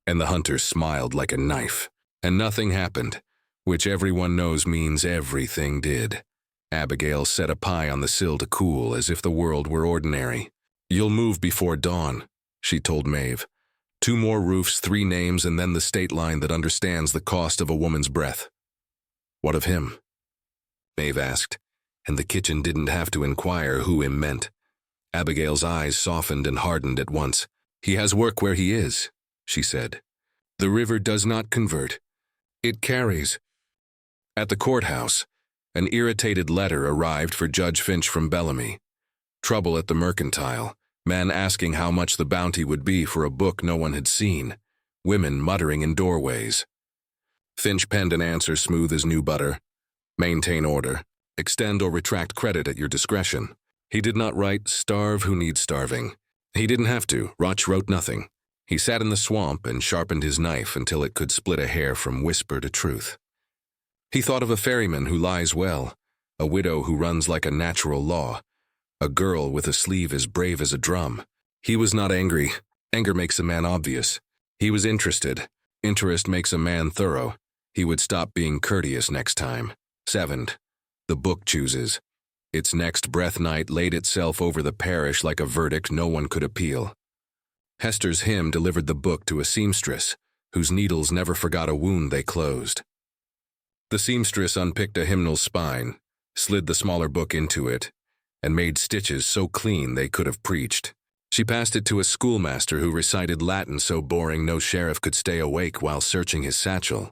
And the hunter smiled like a knife. And nothing happened, which everyone knows means everything did. Abigail set a pie on the sill to cool, as if the world were ordinary. "You'll move before dawn," she told Maeve. 2 more roofs, 3 names, and then the state line that understands the cost of a woman's breath. "What of him?" Maeve asked, and the kitchen didn't have to inquire who him meant. Abigail's eyes softened and hardened at once. "He has work where he is," she said. "The river does not convert. It carries." At the courthouse, an irritated letter arrived for Judge Finch from Bellamy. Trouble at the mercantile, man asking how much the bounty would be for a book no one had seen. women muttering in doorways. Finch penned an answer smooth as new butter. Maintain order. Extend or retract credit at your discretion. He did not write, starve who needs starving. He didn't have to. Roch wrote nothing. He sat in the swamp and sharpened his knife until it could split a hair from whisper to truth. He thought of a ferryman who lies well, a widow who runs like a natural law, a girl with a sleeve as brave as a drum. He was not angry. Anger makes a man obvious. He was interested. Interest makes a man thorough. He would stop being courteous next time. 7. The book chooses. Its next breath night laid itself over the parish like a verdict no one could appeal. Hester's hymn delivered the book to a seamstress, whose needles never forgot a wound they closed. The seamstress unpicked a hymnal's spine, slid the smaller book into it, and made stitches so clean they could have preached. She passed it to a schoolmaster who recited Latin so boring no sheriff could stay awake while searching his satchel.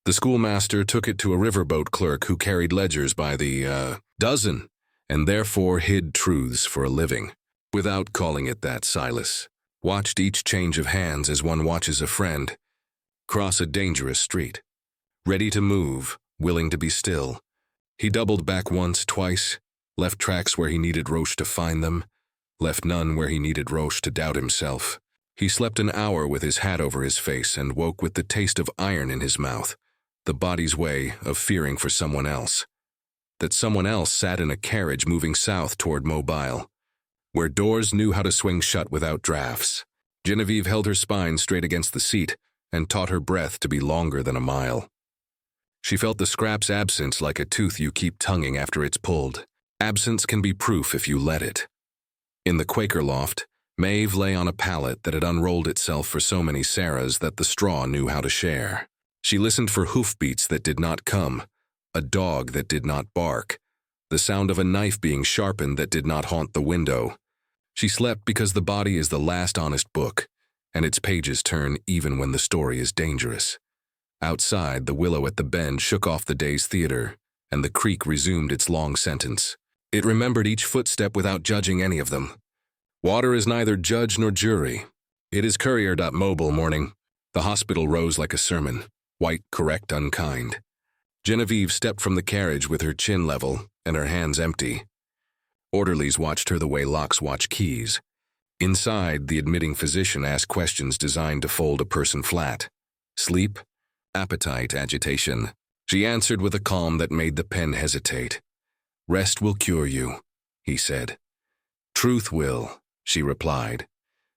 The schoolmaster took it to a riverboat clerk who carried ledgers by the dozen, and therefore hid truths for a living. Without calling it that, Silas watched each change of hands as one watches a friend cross a dangerous street. Ready to move, willing to be still. He doubled back once, twice, left tracks where he needed Roche to find them, left none where he needed Roche to doubt himself. He slept an hour with his hat over his face and woke with the taste of iron in his mouth, the body's way of fearing for someone else. That someone else sat in a carriage moving south toward Mobile, where doors knew how to swing shut without drafts. Genevieve held her spine straight against the seat and taught her breath to be longer than a mile. She felt the scrap's absence like a tooth you keep tonguing after it's pulled. Absence can be proof if you let it. In the Quaker loft, Maeve lay on a pallet that had unrolled itself for so many Sarahs that the straw knew how to share. She listened for hoofbeats that did not come, a dog that did not bark, the sound of a knife being sharpened that did not haunt the window. She slept because the body is the last honest book, and its pages turn even when the story is dangerous. Outside, the willow at the bend shook off the day's theater, and the creek resumed its long sentence. It remembered each footstep without judging any of them. Water is neither judge nor jury. It is courier.mobile morning. The hospital rose like a sermon, white, correct, unkind. Genevieve stepped from the carriage with her chin level and her hands empty. Orderlies watched her the way locks watch keys. Inside, the admitting physician asked questions designed to fold a person flat. Sleep, appetite, agitation. She answered with a calm that made the pen hesitate. Rest will cure you, he said. Truth will, she replied.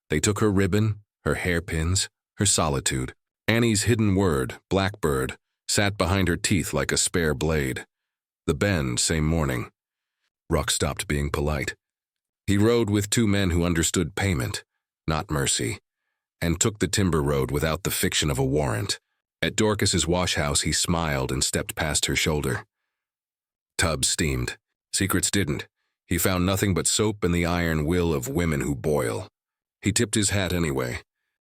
They took her ribbon, her hairpins, her solitude. Annie's hidden word, blackbird, sat behind her teeth like a spare blade. The bend, same morning. Roch stopped being polite. He rode with 2 men who understood payment, not mercy, and took the timber road without the fiction of a warrant. At Dorcas's wash house, he smiled and stepped past her shoulder. Tubs steamed. Secrets didn't. He found nothing but soap and the iron will of women who boil. He tipped his hat anyway.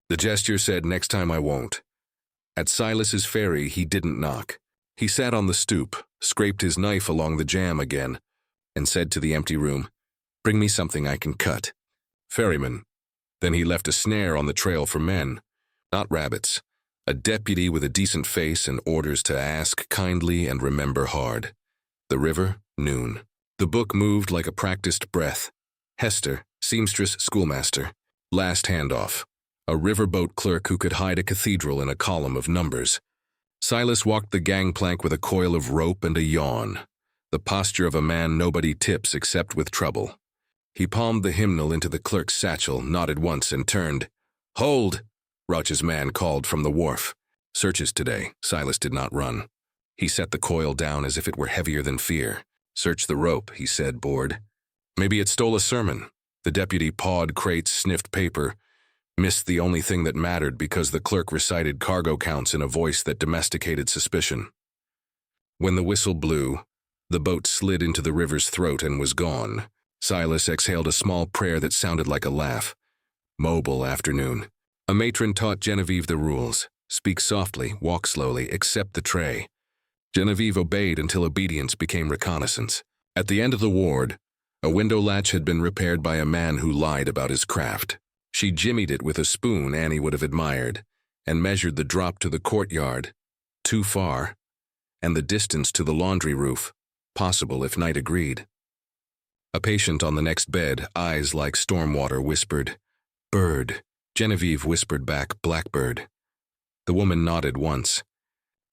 The gesture said, next time I won't. At Silas's ferry, he didn't knock. He sat on the stoop, scraped his knife along the jamb again, and said to the empty room, bring me something I can cut. Ferryman. Then he left a snare on the trail for men, not rabbits. A deputy with a decent face and orders to ask kindly and remember hard. The river, noon. The book moved like a practiced breath. Hester, seamstress, schoolmaster. Last handoff. A riverboat clerk who could hide a cathedral in a column of numbers. Silas walked the gangplank with a coil of rope and a yawn, the posture of a man nobody tips except with trouble. He palmed the hymnal into the clerk's satchel, nodded once, and turned. Hold! Roch's man called from the wharf. Searches today. Silas did not run. He set the coil down as if it were heavier than fear. Search the rope, he said, bored. Maybe it stole a sermon. The deputy pawed crates, sniffed paper, missed the only thing that mattered because the clerk recited cargo counts in a voice that domesticated suspicion. When the whistle blew, the boat slid into the river's throat and was gone. Silas exhaled a small prayer that sounded like a laugh. Mobile afternoon. A matron taught Genevieve the rules. Speak softly, walk slowly, accept the tray. Genevieve obeyed until obedience became reconnaissance. At the end of the ward, a window latch had been repaired by a man who lied about his craft. She jimmied it with a spoon Annie would have admired, and measured the drop to the courtyard, too far, and the distance to the laundry roof, possible if Knight agreed. A patient on the next bed, eyes like stormwater, whispered, "Bird." Genevieve whispered back, "Blackbird." The woman nodded once.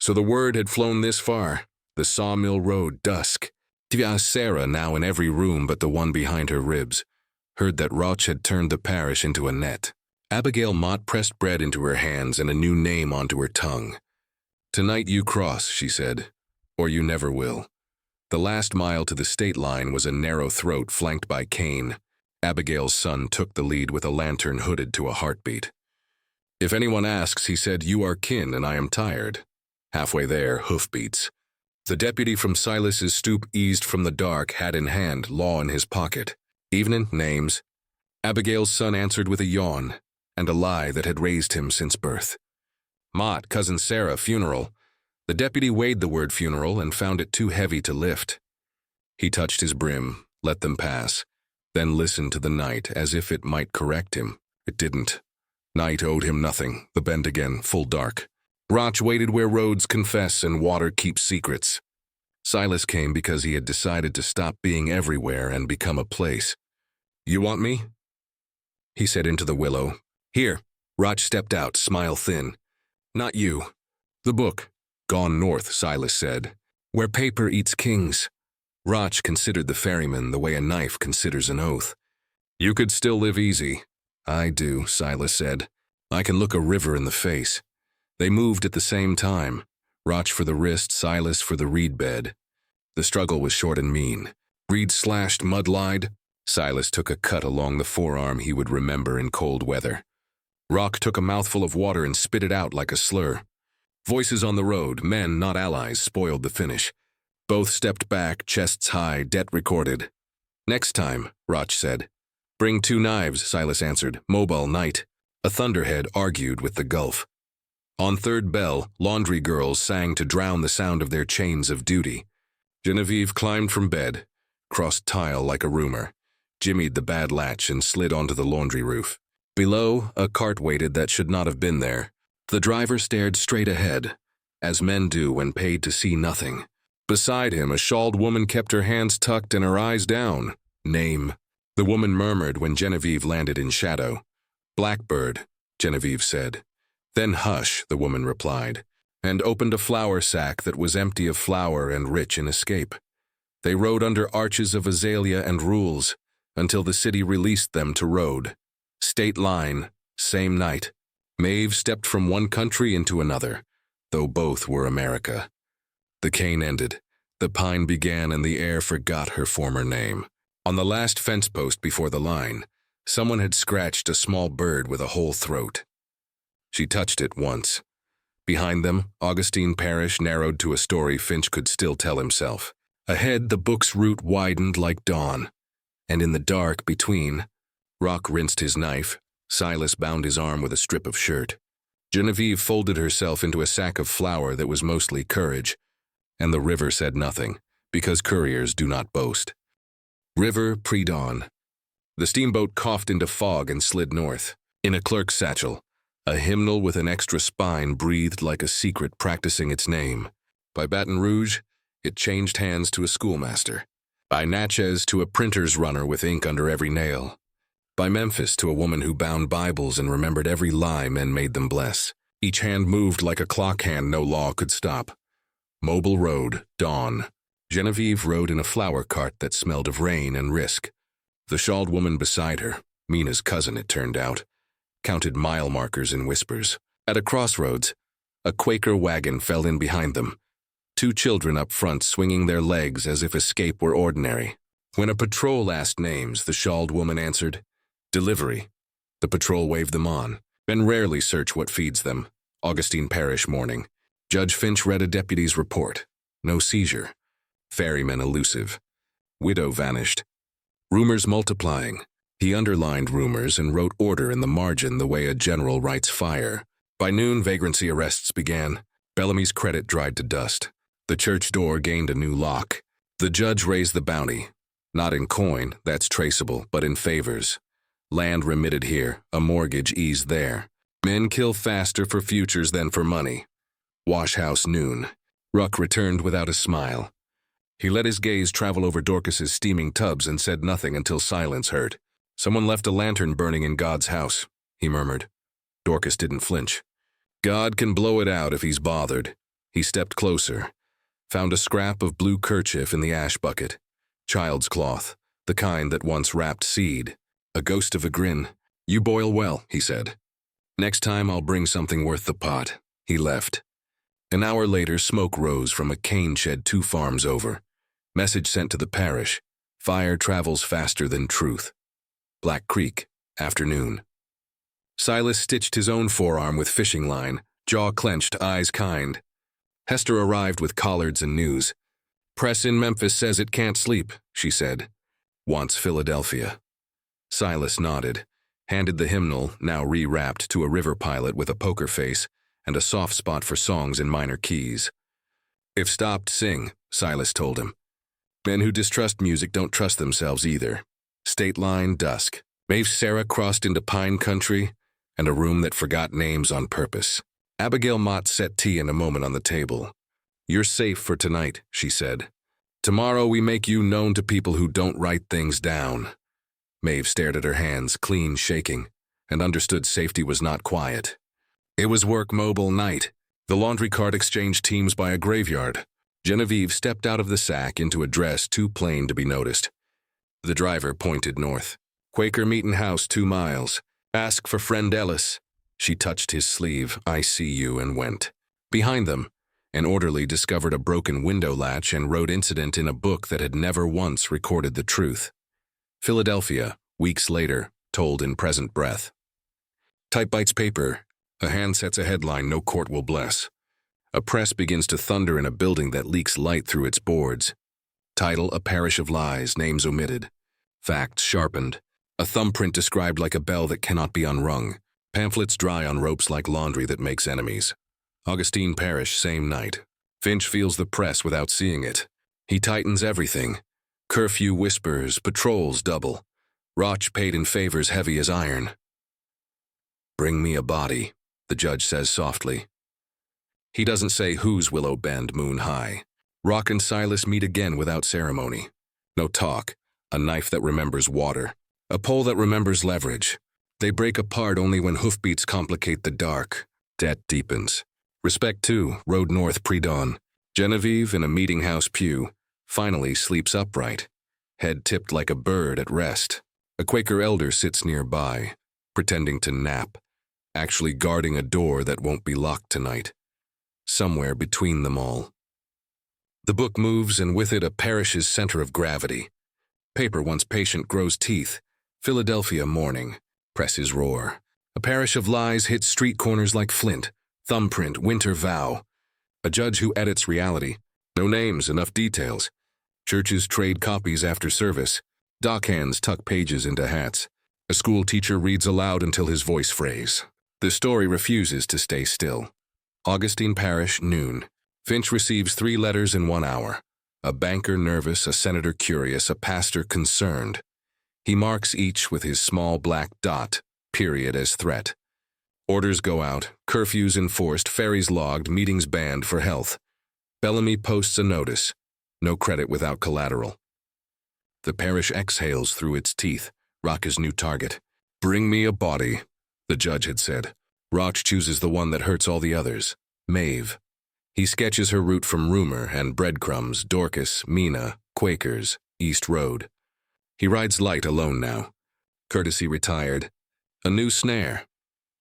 So the word had flown this far. The Sawmill Road, dusk. Sarah, now in every room but the one behind her ribs, heard that Roch had turned the parish into a net. Abigail Mott pressed bread into her hands and a new name onto her tongue. "Tonight you cross," she said, "or you never will." The last mile to the state line was a narrow throat flanked by cane. Abigail's son took the lead with a lantern hooded to a heartbeat. "If anyone asks," he said, "you are kin and I am tired." Halfway there, hoofbeats. The deputy from Silas's stoop eased from the dark, hat in hand, law in his pocket. "Evenin', names." Abigail's son answered with a yawn, and a lie that had raised him since birth. "Mott, cousin Sarah, funeral." The deputy weighed the word funeral and found it too heavy to lift. He touched his brim, let them pass, then listened to the night as if it might correct him. It didn't. Night owed him nothing, the bend again, full dark. Roch waited where roads confess and water keeps secrets. Silas came because he had decided to stop being everywhere and become a place. "You want me?" He said into the willow. "Here." Roch stepped out, smile thin. "Not you. The book." "Gone north," Silas said. "Where paper eats kings." Roch considered the ferryman the way a knife considers an oath. "You could still live easy." "I do," Silas said. "I can look a river in the face." They moved at the same time, Roch for the wrist, Silas for the reed bed. The struggle was short and mean. Reed slashed, mud lied. Silas took a cut along the forearm he would remember in cold weather. Roch took a mouthful of water and spit it out like a slur. Voices on the road, men, not allies, spoiled the finish. Both stepped back, chests high, debt recorded. "Next time," Roch said. "Bring 2 knives," Silas answered. "Mobile night." A thunderhead argued with the gulf. On third bell, laundry girls sang to drown the sound of their chains of duty. Genevieve climbed from bed, crossed tile like a rumor, jimmied the bad latch and slid onto the laundry roof. Below, a cart waited that should not have been there. The driver stared straight ahead, as men do when paid to see nothing. Beside him, a shawled woman kept her hands tucked and her eyes down. "Name." The woman murmured when Genevieve landed in shadow. "Blackbird," Genevieve said. "Then hush," the woman replied, and opened a flour sack that was empty of flour and rich in escape. They rode under arches of azalea and rules until the city released them to road. State line, same night. Maeve stepped from one country into another, though both were America. The cane ended, the pine began, and the air forgot her former name. On the last fence post before the line, someone had scratched a small bird with a whole throat. She touched it once. Behind them, Augustine Parish narrowed to a story Finch could still tell himself. Ahead, the book's route widened like dawn, and in the dark between, Roch rinsed his knife. Silas bound his arm with a strip of shirt. Genevieve folded herself into a sack of flour that was mostly courage, and the river said nothing, because couriers do not boast. River, pre-dawn. The steamboat coughed into fog and slid north. In a clerk's satchel, a hymnal with an extra spine breathed like a secret practicing its name. By Baton Rouge, it changed hands to a schoolmaster. By Natchez to a printer's runner with ink under every nail. By Memphis to a woman who bound Bibles and remembered every lie men made them bless. Each hand moved like a clock hand no law could stop. Mobile Road, dawn. Genevieve rode in a flower cart that smelled of rain and risk. The shawled woman beside her, Mina's cousin it turned out, counted mile markers in whispers. At a crossroads, a Quaker wagon fell in behind them. 2 children up front swinging their legs as if escape were ordinary. When a patrol asked names, the shawled woman answered, "Delivery." The patrol waved them on. Men rarely search what feeds them. Augustine Parish morning. Judge Finch read a deputy's report. No seizure. Ferrymen elusive. Widow vanished. Rumors multiplying. He underlined rumors and wrote order in the margin the way a general writes fire. By noon, vagrancy arrests began. Bellamy's credit dried to dust. The church door gained a new lock. The judge raised the bounty. Not in coin, that's traceable, but in favors. Land remitted here, a mortgage eased there. Men kill faster for futures than for money. Washhouse noon. Ruck returned without a smile. He let his gaze travel over Dorcas's steaming tubs and said nothing until silence hurt. Someone left a lantern burning in God's house, he murmured. Dorcas didn't flinch. God can blow it out if he's bothered. He stepped closer, found a scrap of blue kerchief in the ash bucket. Child's cloth, the kind that once wrapped seed. A ghost of a grin. You boil well, he said. Next time I'll bring something worth the pot. He left. An hour later, smoke rose from a cane shed 2 farms over. Message sent to the parish. Fire travels faster than truth. Black Creek, afternoon. Silas stitched his own forearm with fishing line, jaw clenched, eyes kind. Hester arrived with collards and news. Press in Memphis says it can't sleep, she said. Wants Philadelphia. Silas nodded, handed the hymnal, now rewrapped, to a river pilot with a poker face and a soft spot for songs in minor keys. If stopped, sing, Silas told him. Men who distrust music don't trust themselves either. State line, dusk. Maeve's Sarah crossed into pine country and a room that forgot names on purpose. Abigail Mott set tea in a moment on the table. You're safe for tonight, she said. Tomorrow we make you known to people who don't write things down. Maeve stared at her hands, clean, shaking, and understood safety was not quiet. It was work mobile night. The laundry cart exchanged teams by a graveyard. Genevieve stepped out of the sack into a dress too plain to be noticed. The driver pointed north. Quaker Meetin' House 2 miles. Ask for friend Ellis. She touched his sleeve, I see you, and went. Behind them, an orderly discovered a broken window latch and wrote incident in a book that had never once recorded the truth. Philadelphia, weeks later, told in present breath. Type bites paper. A hand sets a headline no court will bless. A press begins to thunder in a building that leaks light through its boards. Title, A Parish of Lies, names omitted. Facts sharpened. A thumbprint described like a bell that cannot be unrung. Pamphlets dry on ropes like laundry that makes enemies. Augustine Parish, same night. Finch feels the press without seeing it. He tightens everything. Curfew whispers, patrols double. Roch paid in favors heavy as iron. Bring me a body, the judge says softly. He doesn't say whose Willow Bend moon high. Rock and Silas meet again without ceremony. No talk, a knife that remembers water, a pole that remembers leverage. They break apart only when hoofbeats complicate the dark. Debt deepens. Respect too, road north pre-dawn. Genevieve, in a meeting house pew, finally sleeps upright, head tipped like a bird at rest. A Quaker elder sits nearby, pretending to nap, actually guarding a door that won't be locked tonight. Somewhere between them all. The book moves, and with it a parish's center of gravity. Paper once patient grows teeth. Philadelphia morning. Presses roar. A parish of lies hits street corners like flint. Thumbprint, winter vow. A judge who edits reality. No names, enough details. Churches trade copies after service. Dockhands tuck pages into hats. A school teacher reads aloud until his voice frays. The story refuses to stay still. Augustine Parish, noon. Finch receives 3 letters in 1 hour. A banker nervous, a senator curious, a pastor concerned. He marks each with his small black dot, period, as threat. Orders go out, curfews enforced, ferries logged, meetings banned for health. Bellamy posts a notice. No credit without collateral. The parish exhales through its teeth. Rock is new target. Bring me a body, the judge had said. Roch chooses the one that hurts all the others. Maeve. He sketches her route from rumor and breadcrumbs, Dorcas, Mina, Quakers, East Road. He rides light alone now. Courtesy retired. A new snare.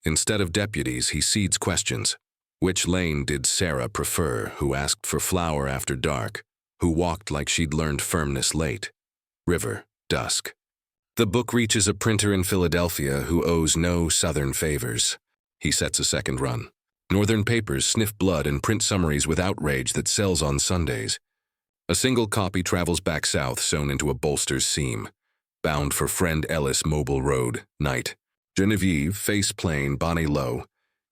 Instead of deputies, he seeds questions. Which lane did Sarah prefer, who asked for flour after dark, who walked like she'd learned firmness late? River, dusk. The book reaches a printer in Philadelphia who owes no southern favors. He sets a second run. Northern papers sniff blood and print summaries with outrage that sells on Sundays. A single copy travels back south, sewn into a bolster's seam. Bound for Friend Ellis Mobile Road, night. Genevieve, face plain, bonnet low,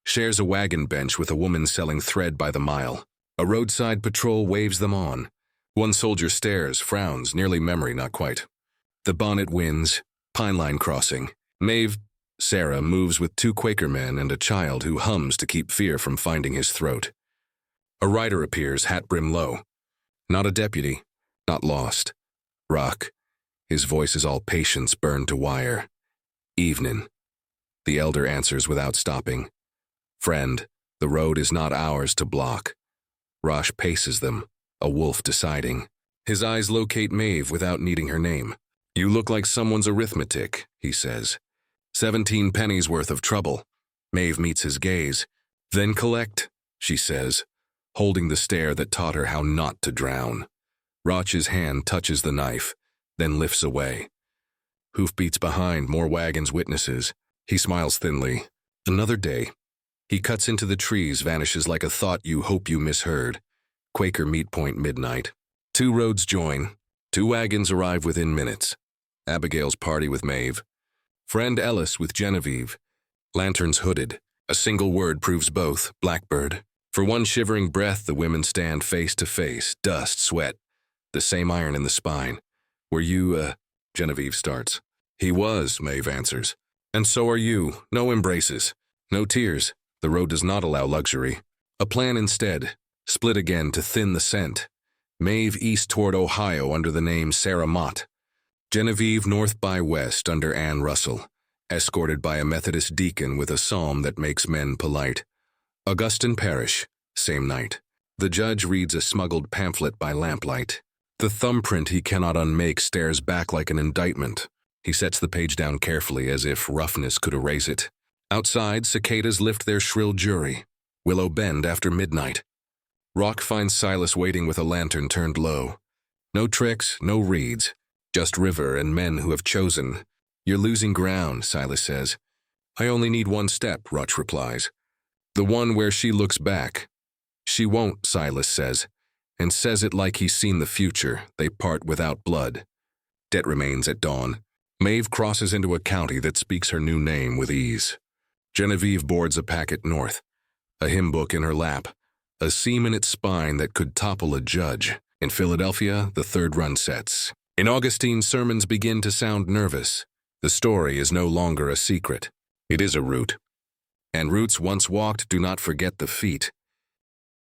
shares a wagon bench with a woman selling thread by the mile. A roadside patrol waves them on. One soldier stares, frowns, nearly memory, not quite. The bonnet wins. Pine Line crossing. Maeve Sarah moves with 2 Quaker men and a child who hums to keep fear from finding his throat. A rider appears, hat brim low. Not a deputy, not lost. Rock. His voice is all patience burned to wire. Evening. The elder answers without stopping. Friend, the road is not ours to block. Rosh paces them, a wolf deciding. His eyes locate Maeve without needing her name. You look like someone's arithmetic, he says. 17 pennies worth of trouble. Maeve meets his gaze. Then collect, she says, holding the stare that taught her how not to drown. Roch's hand touches the knife, then lifts away. Hoofbeats behind, more wagons witnesses. He smiles thinly. Another day. He cuts into the trees, vanishes like a thought you hope you misheard. Quaker meet point midnight. 2 roads join. 2 wagons arrive within minutes. Abigail's party with Maeve. Friend Ellis with Genevieve. Lanterns hooded. A single word proves both, blackbird. For one shivering breath, the women stand face to face, dust, sweat. The same iron in the spine. Were you, Genevieve starts. He was, Maeve answers. And so are you. No embraces. No tears. The road does not allow luxury. A plan instead. Split again to thin the scent. Maeve east toward Ohio under the name Sarah Mott. Genevieve north by west under Ann Russell, escorted by a Methodist deacon with a psalm that makes men polite. Augustine Parish, same night. The judge reads a smuggled pamphlet by lamplight. The thumbprint he cannot unmake stares back like an indictment. He sets the page down carefully as if roughness could erase it. Outside, cicadas lift their shrill jury. Willow Bend after midnight. Rock finds Silas waiting with a lantern turned low. No tricks, no reeds. Just river and men who have chosen. You're losing ground, Silas says. I only need 1 step, Roch replies. The one where she looks back. She won't, Silas says, and says it like he's seen the future. They part without blood. Debt remains at dawn. Maeve crosses into a county that speaks her new name with ease. Genevieve boards a packet north. A hymn book in her lap. A seam in its spine that could topple a judge. In Philadelphia, the 3rd run sets. In Augustine, sermons begin to sound nervous. The story is no longer a secret. It is a route. And routes once walked do not forget the feet.